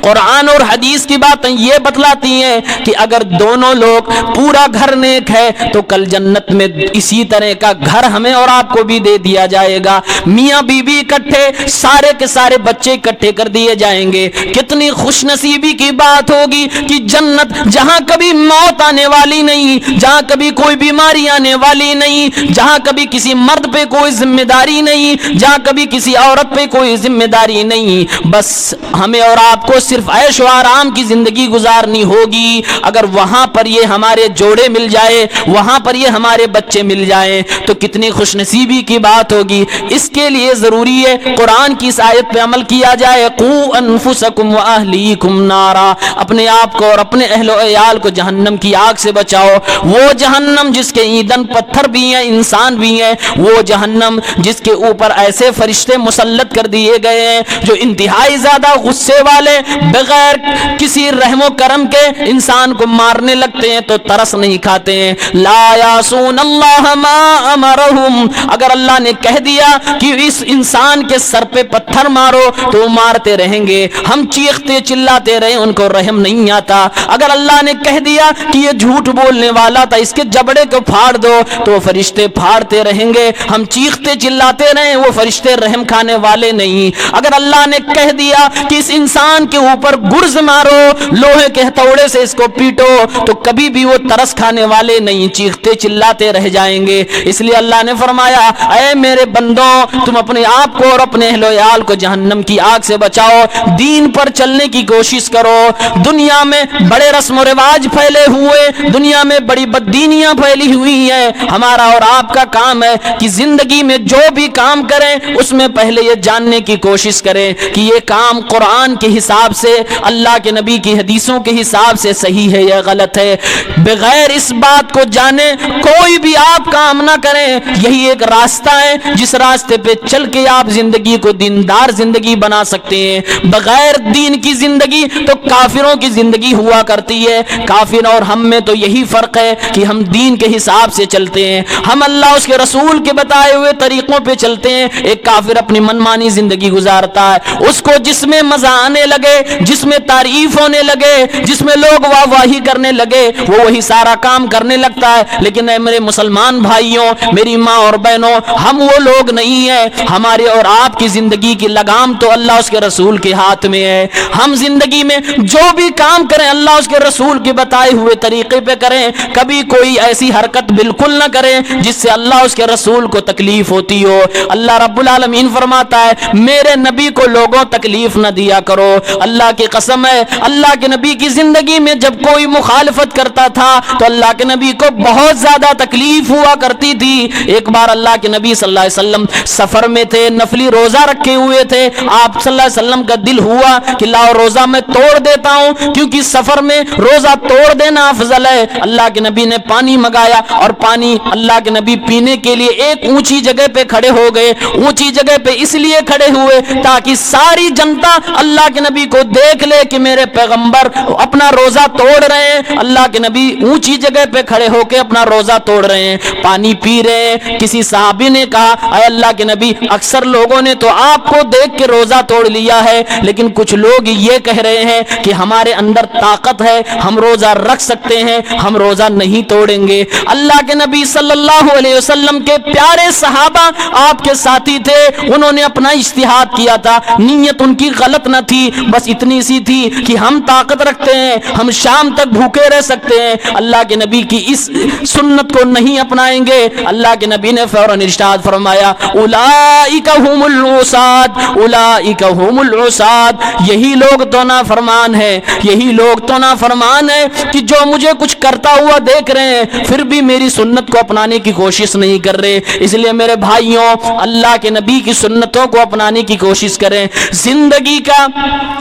قرآن اور حدیث کی باتیں یہ بتلاتی ہیں کہ اگر دونوں لوگ پورا گھر نیک ہے تو کل جنت میں اسی طرح کا گھر ہمیں اور آپ کو بھی دے دیا جائے گا. میاں بیوی اکٹھے, سارے کے سارے بچے اکٹھے کر دیے جائیں گے. کتنی خوش نصیبی کی بات ہوگی کہ جنت جہاں کبھی موت آنے والی نہیں, جہاں کبھی کوئی بیماری آنے والی نہیں, جہاں کبھی کسی مرد پہ کوئی ذمہ داری نہیں, جہاں کبھی کسی عورت پہ کوئی ذمہ داری نہیں. بس ہمیں اور آپ کو صرف عیش و آرام کی زندگی گزارنی ہوگی. اگر وہاں پر یہ ہمارے جوڑے مل جائے, وہاں پر یہ ہمارے بچے مل جائیں تو کتنی خوش نصیبی کی بات ہوگی. اس کے لیے ضروری ہے قرآن کی اس آیت پہ عمل کیا جائے. قو انفسکم واہلیکم نارا, اپنے آپ کو اور اپنے اہل و عیال کو جہنم کی آگ سے بچاؤ. وہ جہنم جس کے ایندھن پتھر بھی ہیں, انسان بھی ہیں, وہ جہنم جس کے اوپر ایسے فرشتے مسلط کر دیے گئے ہیں جو انتہائی زیادہ غصے والے, بغیر کسی رحم و کرم کے انسان کو مارنے لگتے ہیں تو ترس نہیں کھاتے ہیں. لا یعصون اللہ ما امرہم, اگر اللہ نے کہہ دیا کہ اس انسان کے سر پہ پتھر مارو تو مارتے رہیں گے. ہم چیختے چلاتے رہے, ان کو رحم نہیں آتا. اگر اللہ نے کہہ دیا کہ یہ جھوٹ بولنے والا تھا, اس کے جبڑے کو پھاڑ دو, تو فرشتے پھاڑتے رہیں گے. ہم چیختے چلاتے رہیں, وہ فرشتے رحم کھانے والے نہیں. اگر اللہ نے کہہ دیا کہ اس انسان کے اوپر گرز مارو, لوہے کے ہتھوڑے سے اس کو پیٹو, تو کبھی بھی وہ ترس کھانے والے نہیں, چیختے چلاتے رہ جائیں گے. اس لیے اللہ نے فرمایا اے میرے بندوں, تم اپنے آپ کو اور اپنے اہل و عیال کو جہنم کی آگ سے بچاؤ. دین پر چلنے کی کوشش کرو. دنیا میں بڑے رسم و رواج پھیلے ہوئے, دنیا میں بڑی بددینیاں پھیلی ہوئی ہیں. ہمارا اور آپ کا کام ہے کہ زندگی میں جو بھی کام کریں اس میں پہلے یہ جاننے کی کوشش کریں کہ یہ کام قرآن کے حساب سے, اللہ کے نبی کی حدیثوں کے حساب سے صحیح ہے یا غلط ہے. بغیر اس بات کو جانے کوئی بھی آپ کام نہ کریں. یہی ایک راستہ ہے جس راستے پہ چل کے آپ زندگی کو دیندار زندگی بنا سکتے ہیں. بغیر دین کی زندگی تو کافروں کی زندگی ہوا کرتی ہے. کافر اور ہم میں تو یہی فرق ہے کہ ہم دین کے حساب سے چلتے ہیں, ہم اللہ اس کے رسول کے بتائے ہوئے طریقوں پہ چلتے ہیں. ایک کافر اپنی منمانی زندگی گزارتا ہے, اس کو جس میں مزہ آنے لگے, جس میں تعریف ہونے لگے, جس میں لوگ واہ واہی کرنے لگے, وہ وہی سارا کام کرنے لگتا ہے. لیکن اے میرے مسلمان بھائیوں, میری ماں اور بہنوں, ہم وہ لوگ نہیں ہیں. ہمارے اور آپ کی زندگی کی لگام تو اللہ اس کے رسول کے ہاتھ میں ہے. ہم زندگی میں جو بھی کام کریں اللہ اس کے رسول کے بتائے ہوئے طریقے پہ کریں. کبھی کوئی ایسی حرکت بالکل نہ کریں جس سے اللہ اس کے رسول کو تکلیف ہوتی ہو. اللہ رب العالمین فرماتا ہے میرے نبی کو لوگوں تکلیف نہ دیا کرو. اللہ کی قسم ہے, اللہ کے نبی کی زندگی میں جب کوئی مخالفت کرتا تھا تو اللہ کے نبی کو بہت زیادہ تکلیف ہوا کرتی تھی. ایک بار اللہ کے نبی صلی اللہ علیہ وسلم سفر میں تھے, نفلی روزہ رکھے ہوئے تھے. آپ صلی اللہ علیہ وسلم کا دل ہوا کہ لاؤ روزہ میں توڑ دیتا ہوں, کیونکہ سفر میں روزہ توڑ دینا افضل ہے. اللہ کے نبی نے پانی منگایا اور پانی اللہ کے نبی پینے کے لیے ایک اونچی جگہ پہ کھڑے ہو گئے. اونچی جگہ پہ اس لیے کھڑے ہوئے تاکہ ساری جنتا اللہ کے نبی کو دیکھ لے کہ میرے پیغمبر اپنا روزہ توڑ رہے ہیں. اللہ کے نبی اونچی جگہ پہ کھڑے ہو کے اپنا روزہ توڑ رہے ہیں, پانی پی رہے ہیں. کسی صحابی نے کہا اے اللہ کے نبی, اکثر لوگوں نے تو آپ کو دیکھ کے روزہ توڑ لیا ہے, لیکن کچھ لوگ یہ کہہ رہے ہیں کہ ہمارے اندر طاقت ہے, ہم روزہ رکھ سکتے ہیں, ہم روزہ نہیں توڑیں گے. اللہ کے نبی صلی اللہ علیہ وسلم کے پیارے صحابہ آپ کے ساتھی تھے, انہوں نے اپنا اجتہاد کیا تھا. نیت ان کی غلط نہ تھی, بس اتنی سی تھی کہ ہم طاقت رکھتے ہیں, ہم شام تک بھوکے رہ سکتے ہیں, اللہ کے نبی کی اس سنت کو نہیں اپنائیں گے. اللہ کے نبی نے فوراً ارشاد فرمایا اولئک هم العصاة, اولئک هم العصاة, یہی لوگ تو نافرمان ہیں, یہی لوگ تو نافرمان ہیں کہ جو مجھے کچھ کرتا ہوا دیکھ رہے ہیں پھر بھی میری سنت کو اپنانے کی کوشش نہیں کر رہے. اس لیے میرے بھائیوں, اللہ کے نبی کی سنتوں کو اپنانے کی کوشش کریں. زندگی کا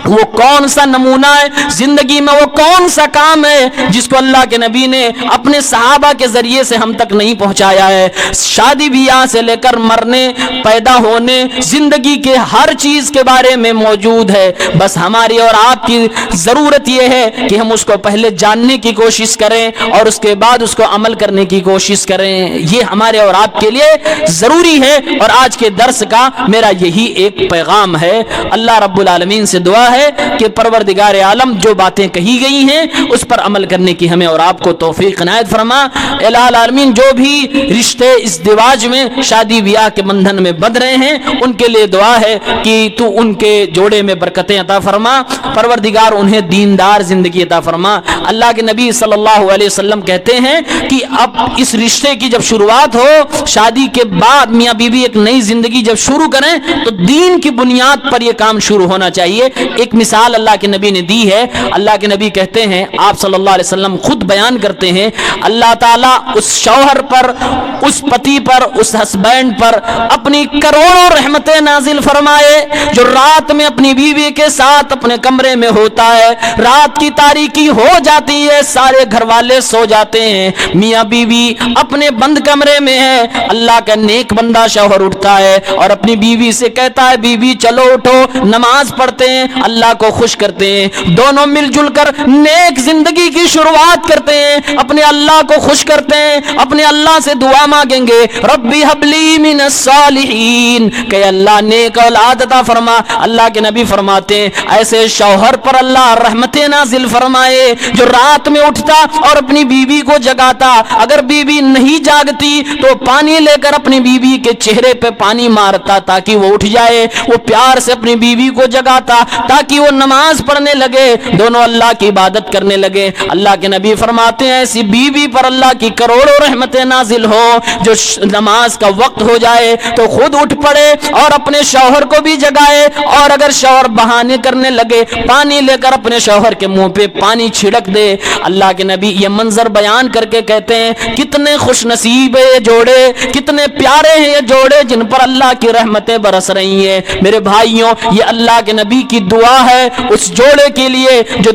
وہ کون سا نمونہ ہے, زندگی میں وہ کون سا کام ہے جس کو اللہ کے نبی نے اپنے صحابہ کے ذریعے سے ہم تک نہیں پہنچایا ہے. شادی بیاہ سے لے کر مرنے, پیدا ہونے, زندگی کے ہر چیز کے بارے میں موجود ہے. بس ہماری اور آپ کی ضرورت یہ ہے کہ ہم اس کو پہلے جاننے کی کوشش کریں اور اس کے بعد اس کو عمل کرنے کی کوشش کریں. یہ ہمارے اور آپ کے لیے ضروری ہے, اور آج کے درس کا میرا یہی ایک پیغام ہے. اللہ رب العالمین سے دعا ہے کہ پروردگار عالم جو باتیں کہی گئی ہیں اس پر عمل کرنے کی ہمیں اور آپ کو توفیق عنایت فرما۔ الہ العالمین جو بھی رشتے ازدواج میں شادی بیاہ کے بندھن میں بندھ رہے ہیں ان کے لیے دعا ہے کہ تو ان کے جوڑے میں برکتیں عطا فرما، پروردگار انہیں دیندار زندگی عطا فرما۔ اللہ کے نبی صلی اللہ علیہ وسلم کہتے ہیں کہ اب اس رشتے کی جب شروعات ہو، شادی کے بعد میاں بیوی ایک نئی زندگی جب شروع کریں تو دین کی بنیاد پر یہ کام شروع ہونا چاہیے۔ ایک مثال اللہ کے نبی نے دی ہے۔ اللہ کے نبی کہتے ہیں، آپ صلی اللہ علیہ وسلم خود بیان کرتے ہیں، اللہ تعالیٰ اس شوہر پر، اس پتی پر، اس ہسبینڈ پر اپنی کروڑوں رحمتیں نازل فرمائے جو رات میں اپنی بیوی کے ساتھ اپنے کمرے میں ہوتا ہے۔ رات کی تاریکی ہو جاتی ہے، سارے گھر والے سو جاتے ہیں، میاں بیوی اپنے بند کمرے میں ہے، اللہ کا نیک بندہ شوہر اٹھتا ہے اور اپنی بیوی سے کہتا ہے بیوی چلو اٹھو نماز پڑھتے ہیں، اللہ کو خوش کرتے ہیں، دونوں مل جل کر نیک زندگی کی شروعات کرتے ہیں، اپنے اللہ کو خوش کرتے ہیں، اپنے اللہ سے دعا مانگیں گے ربی حبلی من الصالحین کہ اللہ نیک اولاد عطا فرما۔ اللہ کے نبی فرماتے ہیں ایسے شوہر پر اللہ رحمتیں نازل فرمائے جو رات میں اٹھتا اور اپنی بیوی کو جگاتا، اگر بیوی نہیں جاگتی تو پانی لے کر اپنی بیوی کے چہرے پہ پانی مارتا تاکہ وہ اٹھ جائے، وہ پیار سے اپنی بیوی کو جگاتا تاکہ وہ نماز پڑھنے لگے، دونوں اللہ کی عبادت کرنے لگے۔ اللہ کے نبی فرماتے ہیں ایسی بیوی پر اللہ کی کروڑوں رحمتیں نازل ہو جو نماز کا وقت ہو جائے تو خود اٹھ پڑے اور اپنے شوہر کو بھی جگائے، اور اگر شوہر بہانے کرنے لگے پانی لے کر اپنے شوہر کے منہ پہ پانی چھڑک دے۔ اللہ کے نبی یہ منظر بیان کر کے کہتے ہیں کتنے خوش نصیب ہے یہ جوڑے، کتنے پیارے ہیں یہ جوڑے جن پر اللہ کی رحمتیں برس رہی ہیں۔ میرے بھائیوں، یہ اللہ کے نبی کی دعا ہے اس جوڑے کے لیے جو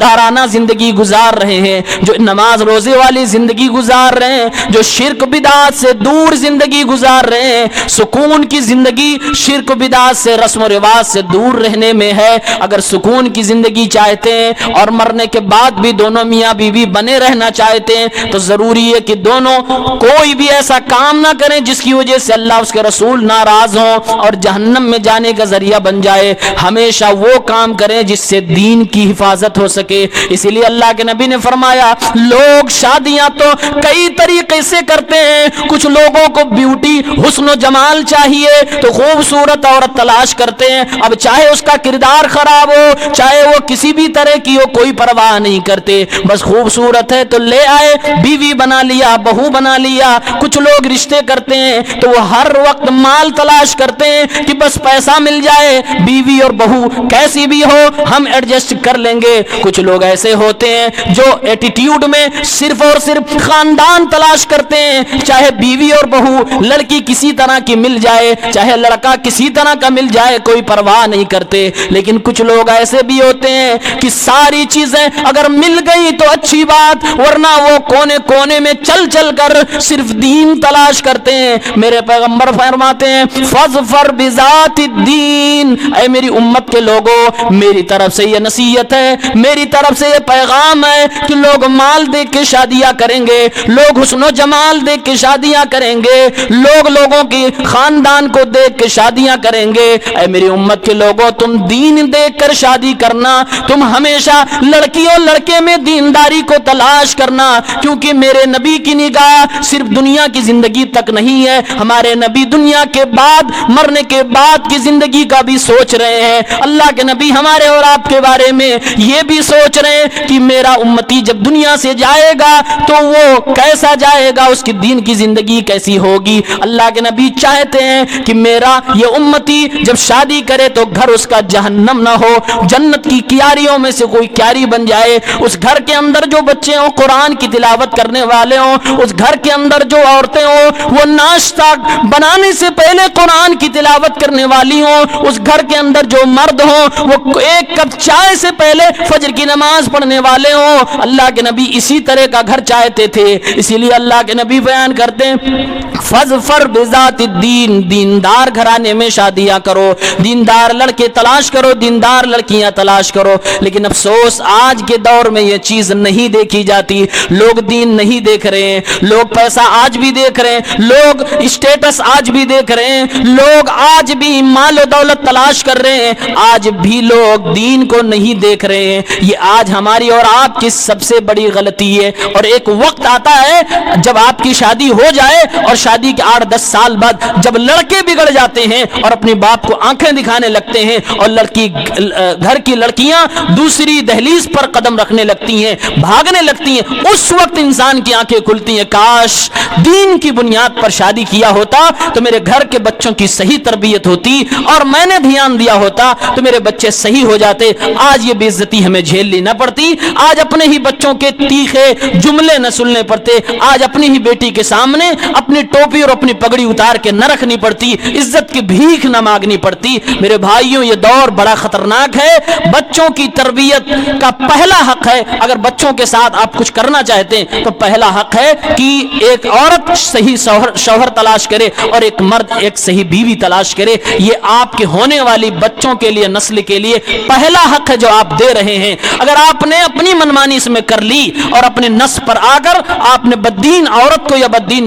دارانہ زندگی گزار رہے ہیں، جو نماز روزے والی زندگی گزار رہے ہیں، جو شرک بدعات سے دور زندگی گزار رہے ہیں۔ سکون کی زندگی شرک بدعات سے، رسم و رواج سے دور رہنے میں ہے۔ اگر سکون کی زندگی چاہتے ہیں اور مرنے کے بعد بھی دونوں میاں بیوی بنے رہنا چاہتے ہیں تو ضروری ہے کہ دونوں کوئی بھی ایسا کام نہ کریں جس کی وجہ سے اللہ اس کے رسول ناراض ہوں اور جہنم میں جانے کا ذریعہ بن جائے۔ ہمیشہ وہ کام کریں جس سے دین کی حفاظت ہو سکے۔ اسی لیے اللہ کے نبی نے فرمایا لوگ شادیاں تو کئی طریقے سے کرتے ہیں، کچھ لوگوں کو بیوٹی حسن و جمال چاہیے تو خوبصورت عورت تلاش کرتے ہیں، اب چاہے اس کا کردار خراب ہو چاہے وہ کسی بھی طرح کی ہو کوئی پرواہ نہیں کرتے، بس خوبصورت ہے تو لے آئے، بیوی بنا لیا، بہو بنا لیا۔ کچھ لوگ رشتے کرتے ہیں تو وہ ہر وقت مال تلاش کرتے ہیں کہ بس پیسہ مل جائے، بیوی اور بہو کیسی بھی ہو ہم ایڈجسٹ کر لیں گے۔ کچھ لوگ ایسے ہوتے ہیں جو ایٹیٹیوڈ میں صرف اور صرف خاندان تلاش کرتے ہیں، چاہے بیوی اور بہو لڑکی کسی طرح کی مل جائے چاہے لڑکا کسی طرح کا مل جائے کوئی پرواہ نہیں کرتے۔ لیکن کچھ لوگ ایسے بھی ہوتے ہیں کہ ساری چیزیں اگر مل گئی تو اچھی بات، ورنہ وہ کونے کونے میں چل چل کر صرف دین تلاش کرتے ہیں۔ میرے پیغمبر فرماتے ہیں فاظفر بذات الدین، اے میری امت کے لوگوں میری طرف سے یہ نصیحت ہے، میری طرف سے یہ پیغام ہے کہ لوگ مال دیکھ کے شادیاں کریں گے، لوگ حسن و جمال دیکھ کے شادیاں کریں گے، لوگ لوگوں کی خاندان کو دیکھ کے شادیاں کریں گے۔ اے میری امت کے لوگوں تم دین دیکھ کر شادی کرنا، تم ہمیشہ لڑکی اور لڑکے میں دینداری کو تلاش کرنا، کیونکہ میرے نبی کی نگاہ صرف دنیا کی زندگی تک نہیں ہے، ہمارے نبی دنیا کے بعد مرنے کے بعد کی زندگی کا بھی سوچ رہے ہیں۔ اللہ کے نبی ہمارے اور آپ کے بارے میں یہ بھی سوچ رہے ہیں کہ میرا امتی جب دنیا سے جائے گا تو وہ کیسا جائے گا، اس کی دین کی زندگی کیسی ہوگی۔ اللہ کے نبی چاہتے ہیں کہ میرا یہ امتی جب شادی کرے تو گھر اس کا جہنم نہ ہو، جنت کی کیاریوں میں سے کوئی کیاری بن جائے، اس گھر کے اندر جو بچے ہوں قرآن کی تلاوت کرنے والے ہوں، اس گھر کے اندر جو عورتیں ہوں وہ ناشتہ بنانے سے پہلے قرآن کی تلاوت کرنے والی ہوں، اس گھر کے اندر جو مرد ہوں وہ ایک کپ چائے سے پہلے فجر کی نماز پڑھنے والے ہوں۔ اللہ کے نبی اسی طرح کا گھر چاہتے تھے، اسی لیے اللہ کے نبی بیان کرتے ہیں فاظفر بذات الدین، دیندار گھرانے میں شادیاں کرو، دیندار لڑکے تلاش کرو، دیندار لڑکیاں تلاش کرو۔ لیکن افسوس آج کے دور میں یہ چیز نہیں دیکھی جاتی، لوگ دین نہیں دیکھ رہے ہیں، لوگ پیسہ آج بھی دیکھ رہے ہیں، لوگ اسٹیٹس آج بھی دیکھ رہے ہیں، لوگ آج بھی مال و دولت تلاش کر رہے ہیں۔ آج بھی لوگ دین کو نہیں دیکھ رہے ہیں. یہ آج ہماری اور آپ کی سب سے بڑی غلطی ہے. اور ایک وقت آتا ہے جب آپ کی شادی ہو جائے اور شادی کے 8-10 سال بعد جب لڑکے بگڑ جاتے ہیں اور اپنے باپ کو آنکھیں دکھانے لگتے ہیں اور گھر کی لڑکیاں دوسری دہلیز پر قدم رکھنے لگتی ہیں, بھاگنے لگتی ہیں, اس وقت انسان کی آنکھیں کھلتی ہیں. کاش دین کی بنیاد پر شادی کیا ہوتا تو میرے گھر کے بچوں کی صحیح تربیت ہوتی اور میں نے دھیان دیا ہوتا تو میرے بچے صحیح ہو جاتے. آج یہ بے عزتی ہمیں جھیلنی نہ پڑتی, آج اپنے ہی بچوں کے تیکھے جملے نہ سننے پڑتے, آج اپنی ہی بیٹی کے سامنے اپنی ٹوپی اور اپنی پگڑی اتار کے نہ رکھنی پڑتی, عزت کی بھیک نہ مانگنی پڑتی. میرے بھائیوں, یہ دور بڑا خطرناک ہے. بچوں کی تربیت کا پہلا حق ہے, اگر بچوں کے ساتھ آپ کچھ کرنا چاہتے ہیں تو پہلا حق ہے کہ ایک عورت صحیح شوہر تلاش کرے اور ایک مرد ایک صحیح بیوی تلاش کرے. یہ آپ کے ہونے والی بچوں کے لیے, نسل کے لیے پہلا حق ہے جو آپ دے رہے ہیں. اگر آپ نے اپنی منمانی اس میں کر لی اور اپنے نس پر آ کر آپ نے بددین عورت کو یا بددین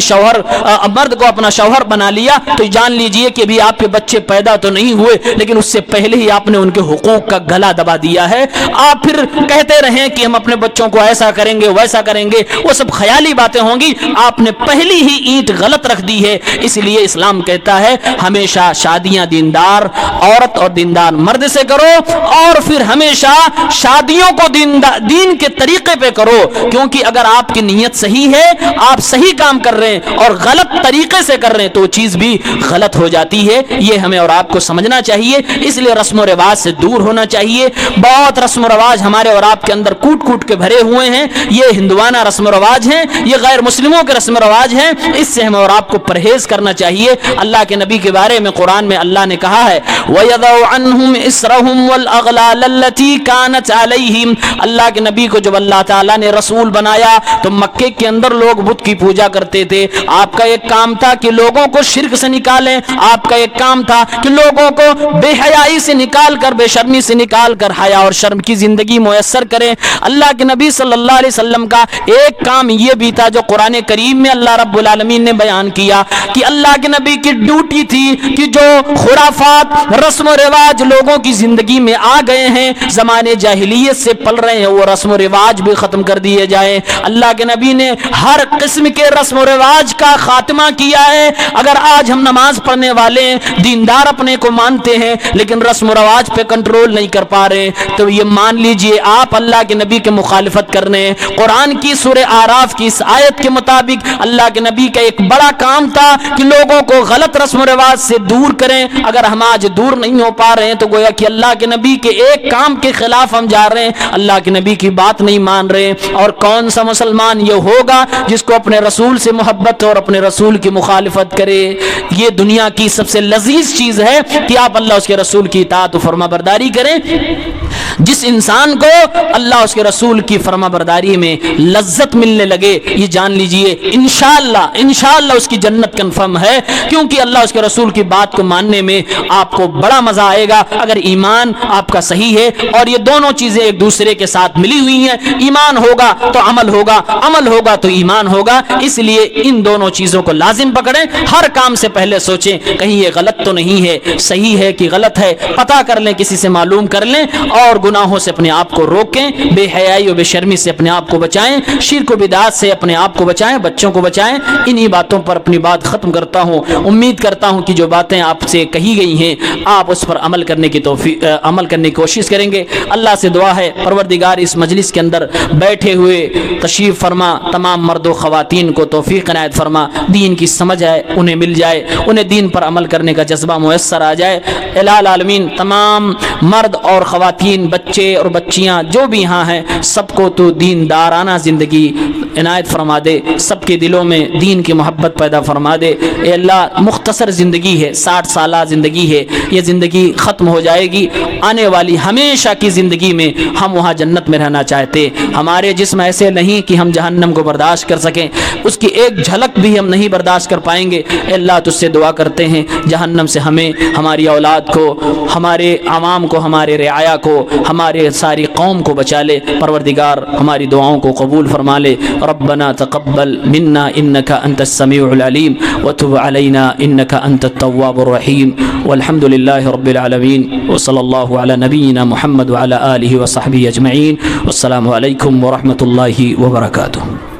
مرد کو اپنا شوہر بنا لیا تو جان لیجئے کہ بھی آپ کے بچے پیدا تو نہیں ہوئے, لیکن اس سے پہلے ہی آپ نے ان کے حقوق کا گلا دبا دیا ہے. آپ پھر کہتے رہیں کہ ہم اپنے بچوں کو ایسا کریں گے ویسا کریں گے, وہ سب خیالی باتیں ہوں گی. آپ نے پہلی ہی اینٹ غلط رکھ دی ہے. اس لیے اسلام کہتا ہے ہمیشہ شادیاں دیندار عورت اور دیندار مرد سے کرو, اور پھر ہمیشہ شادیوں کو دین کے طریقے پہ کرو, کیونکہ اگر آپ کی نیت صحیح ہے, آپ صحیح کام کر رہے ہیں اور غلط طریقے سے کر رہے ہیں تو وہ چیز بھی غلط ہو جاتی ہے. یہ ہمیں اور آپ کو سمجھنا چاہیے. اس لیے رسم و رواج سے دور ہونا چاہیے. بہت رسم و رواج ہمارے اور آپ کے اندر کوٹ کوٹ کے بھرے ہوئے ہیں. یہ ہندوانہ رسم و رواج ہیں, یہ غیر مسلموں کے رسم و رواج ہیں. اس سے ہمیں اور آپ کو پرہیز کرنا چاہیے. اللہ کے نبی کے بارے میں قرآن میں اللہ نے کہا ہے وَيَضَعُ عَنْهُمْ إِسْرَهُمْ وَالْأَغْلَالَ الَّتِي كَانَتْ عَلَيْهِمْ. اللہ کے نبی کو جب اللہ تعالیٰ نے رسول بنایا تو مکے کے اندر لوگ بت کی پوجا کرتے تھے. آپ کا ایک کام تھا کہ لوگوں کو شرک سے نکالیں, آپ کا ایک کام تھا کہ لوگوں کو بے حیائی سے نکال کر, بے شرمی سے نکال کر حیا اور شرم کی زندگی میسر کریں. اللہ کے نبی صلی اللہ علیہ وسلم کا ایک کام یہ بھی تھا جو قرآن کریم میں اللہ رب العالمین نے بیان کیا کہ اللہ کے نبی کی ڈیوٹی تھی کہ جو خرافات رسم و رواج لوگوں کی زندگی میں آ گئے ہیں, زمانے جاہلیت سے پل رہے ہیں, وہ رسم و رواج بھی ختم کر دیے جائیں. اللہ کے نبی نے ہر قسم کے رسم و رواج کا خاتمہ کیا ہے. اگر آج ہم نماز پڑھنے والے ہیں, دیندار اپنے کو مانتے ہیں, لیکن رسم و رواج پہ کنٹرول نہیں کر پا رہے ہیں, تو یہ مان لیجئے آپ اللہ کے نبی کے مخالفت کر رہے ہیں. قرآن کی سورہ اعراف کی اس آیت کے مطابق اللہ کے نبی کا ایک بڑا کام تھا کہ لوگوں کو غلط رسم و رواج سے دور کریں. اگر ہم آج دور نہیں ہو پا رہے ہیں تو گویا کہ اللہ کے نبی کے ایک کام کے خلاف ہم جا رہے ہیں, اللہ کے نبی کی بات نہیں مان رہے. اور کون سا مسلمان یہ ہوگا جس کو اپنے رسول سے محبت اور اپنے رسول کی مخالفت کرے؟ یہ دنیا کی سب سے لذیذ چیز ہے کہ آپ اللہ اس کے رسول کی اطاعت و فرما برداری کریں. جس انسان کو اللہ اس کے رسول کی فرما برداری میں لذت ملنے لگے, یہ جان لیجئے انشاءاللہ اس کی جنت کنفرم ہے, کیونکہ اللہ اس کے رسول کی بات کو ماننے میں آپ کو بڑا مزہ آئے گا اگر ایمان آپ کا صحیح ہے. اور یہ دونوں چیزیں ایک دوسرے کے ساتھ ملی ہوئی ہیں. ایمان ہوگا تو عمل ہوگا, عمل ہوگا تو ایمان ہوگا. اس لیے ان دونوں چیزوں کو لازم پکڑیں. ہر کام سے پہلے سوچیں کہیں یہ غلط تو نہیں ہے, صحیح ہے کہ غلط ہے, پتہ کر لیں, کسی سے معلوم کر لیں, اور گناہوں سے اپنے آپ کو روکیں, بے حیائی و بے شرمی سے اپنے آپ کو بچائیں, شرک و بدعات سے اپنے آپ کو بچائیں, بچوں کو بچائیں. انہی باتوں پر اپنی بات ختم کرتا ہوں. امید کرتا ہوں کہ جو باتیں آپ سے کہی گئی ہیں آپ اس پر عمل کرنے کی کوشش کریں گے. اللہ سے دعا ہے پروردگار اس مجلس کے اندر بیٹھے ہوئے تشریف فرما, تمام مرد و خواتین کو توفیق عنایت فرما, دین کی سمجھ ہے انہیں مل جائے, انہیں دین پر عمل کرنے کا جذبہ میسر آ جائے. الہ العالمین تمام مرد اور خواتین, بچے اور بچیاں جو بھی یہاں ہیں, سب کو تو دین دارانہ زندگی عنایت فرما دے, سب کے دلوں میں دین کی محبت پیدا فرما دے. اے اللہ مختصر زندگی ہے, 60 سالہ زندگی ہے, یہ زندگی ختم ہو جائے گی. آنے والی ہمیشہ کی زندگی میں ہم وہاں جنت میں رہنا چاہتے. ہمارے جسم ایسے نہیں کہ ہم جہنم کو برداشت کر سکیں, اس کی ایک جھلک بھی ہم نہیں برداشت کر پائیں گے. اے اللہ تجھ سے دعا کرتے ہیں جہنم سے ہمیں, ہماری اولاد کو, ہمارے عوام کو, ہمارے رعایا کو ہمارے ساری قوم کو بچا لے پروردگار، ہماری دعاؤں کو قبول فرما لے۔ ربنا تقبل منا انك انت السميع العليم وتب علينا انك انت التواب الرحيم والحمد لله رب العالمين وصلى الله على نبينا محمد وعلى آله وصحبه اجمعين والسلام عليكم ورحمة الله وبركاته۔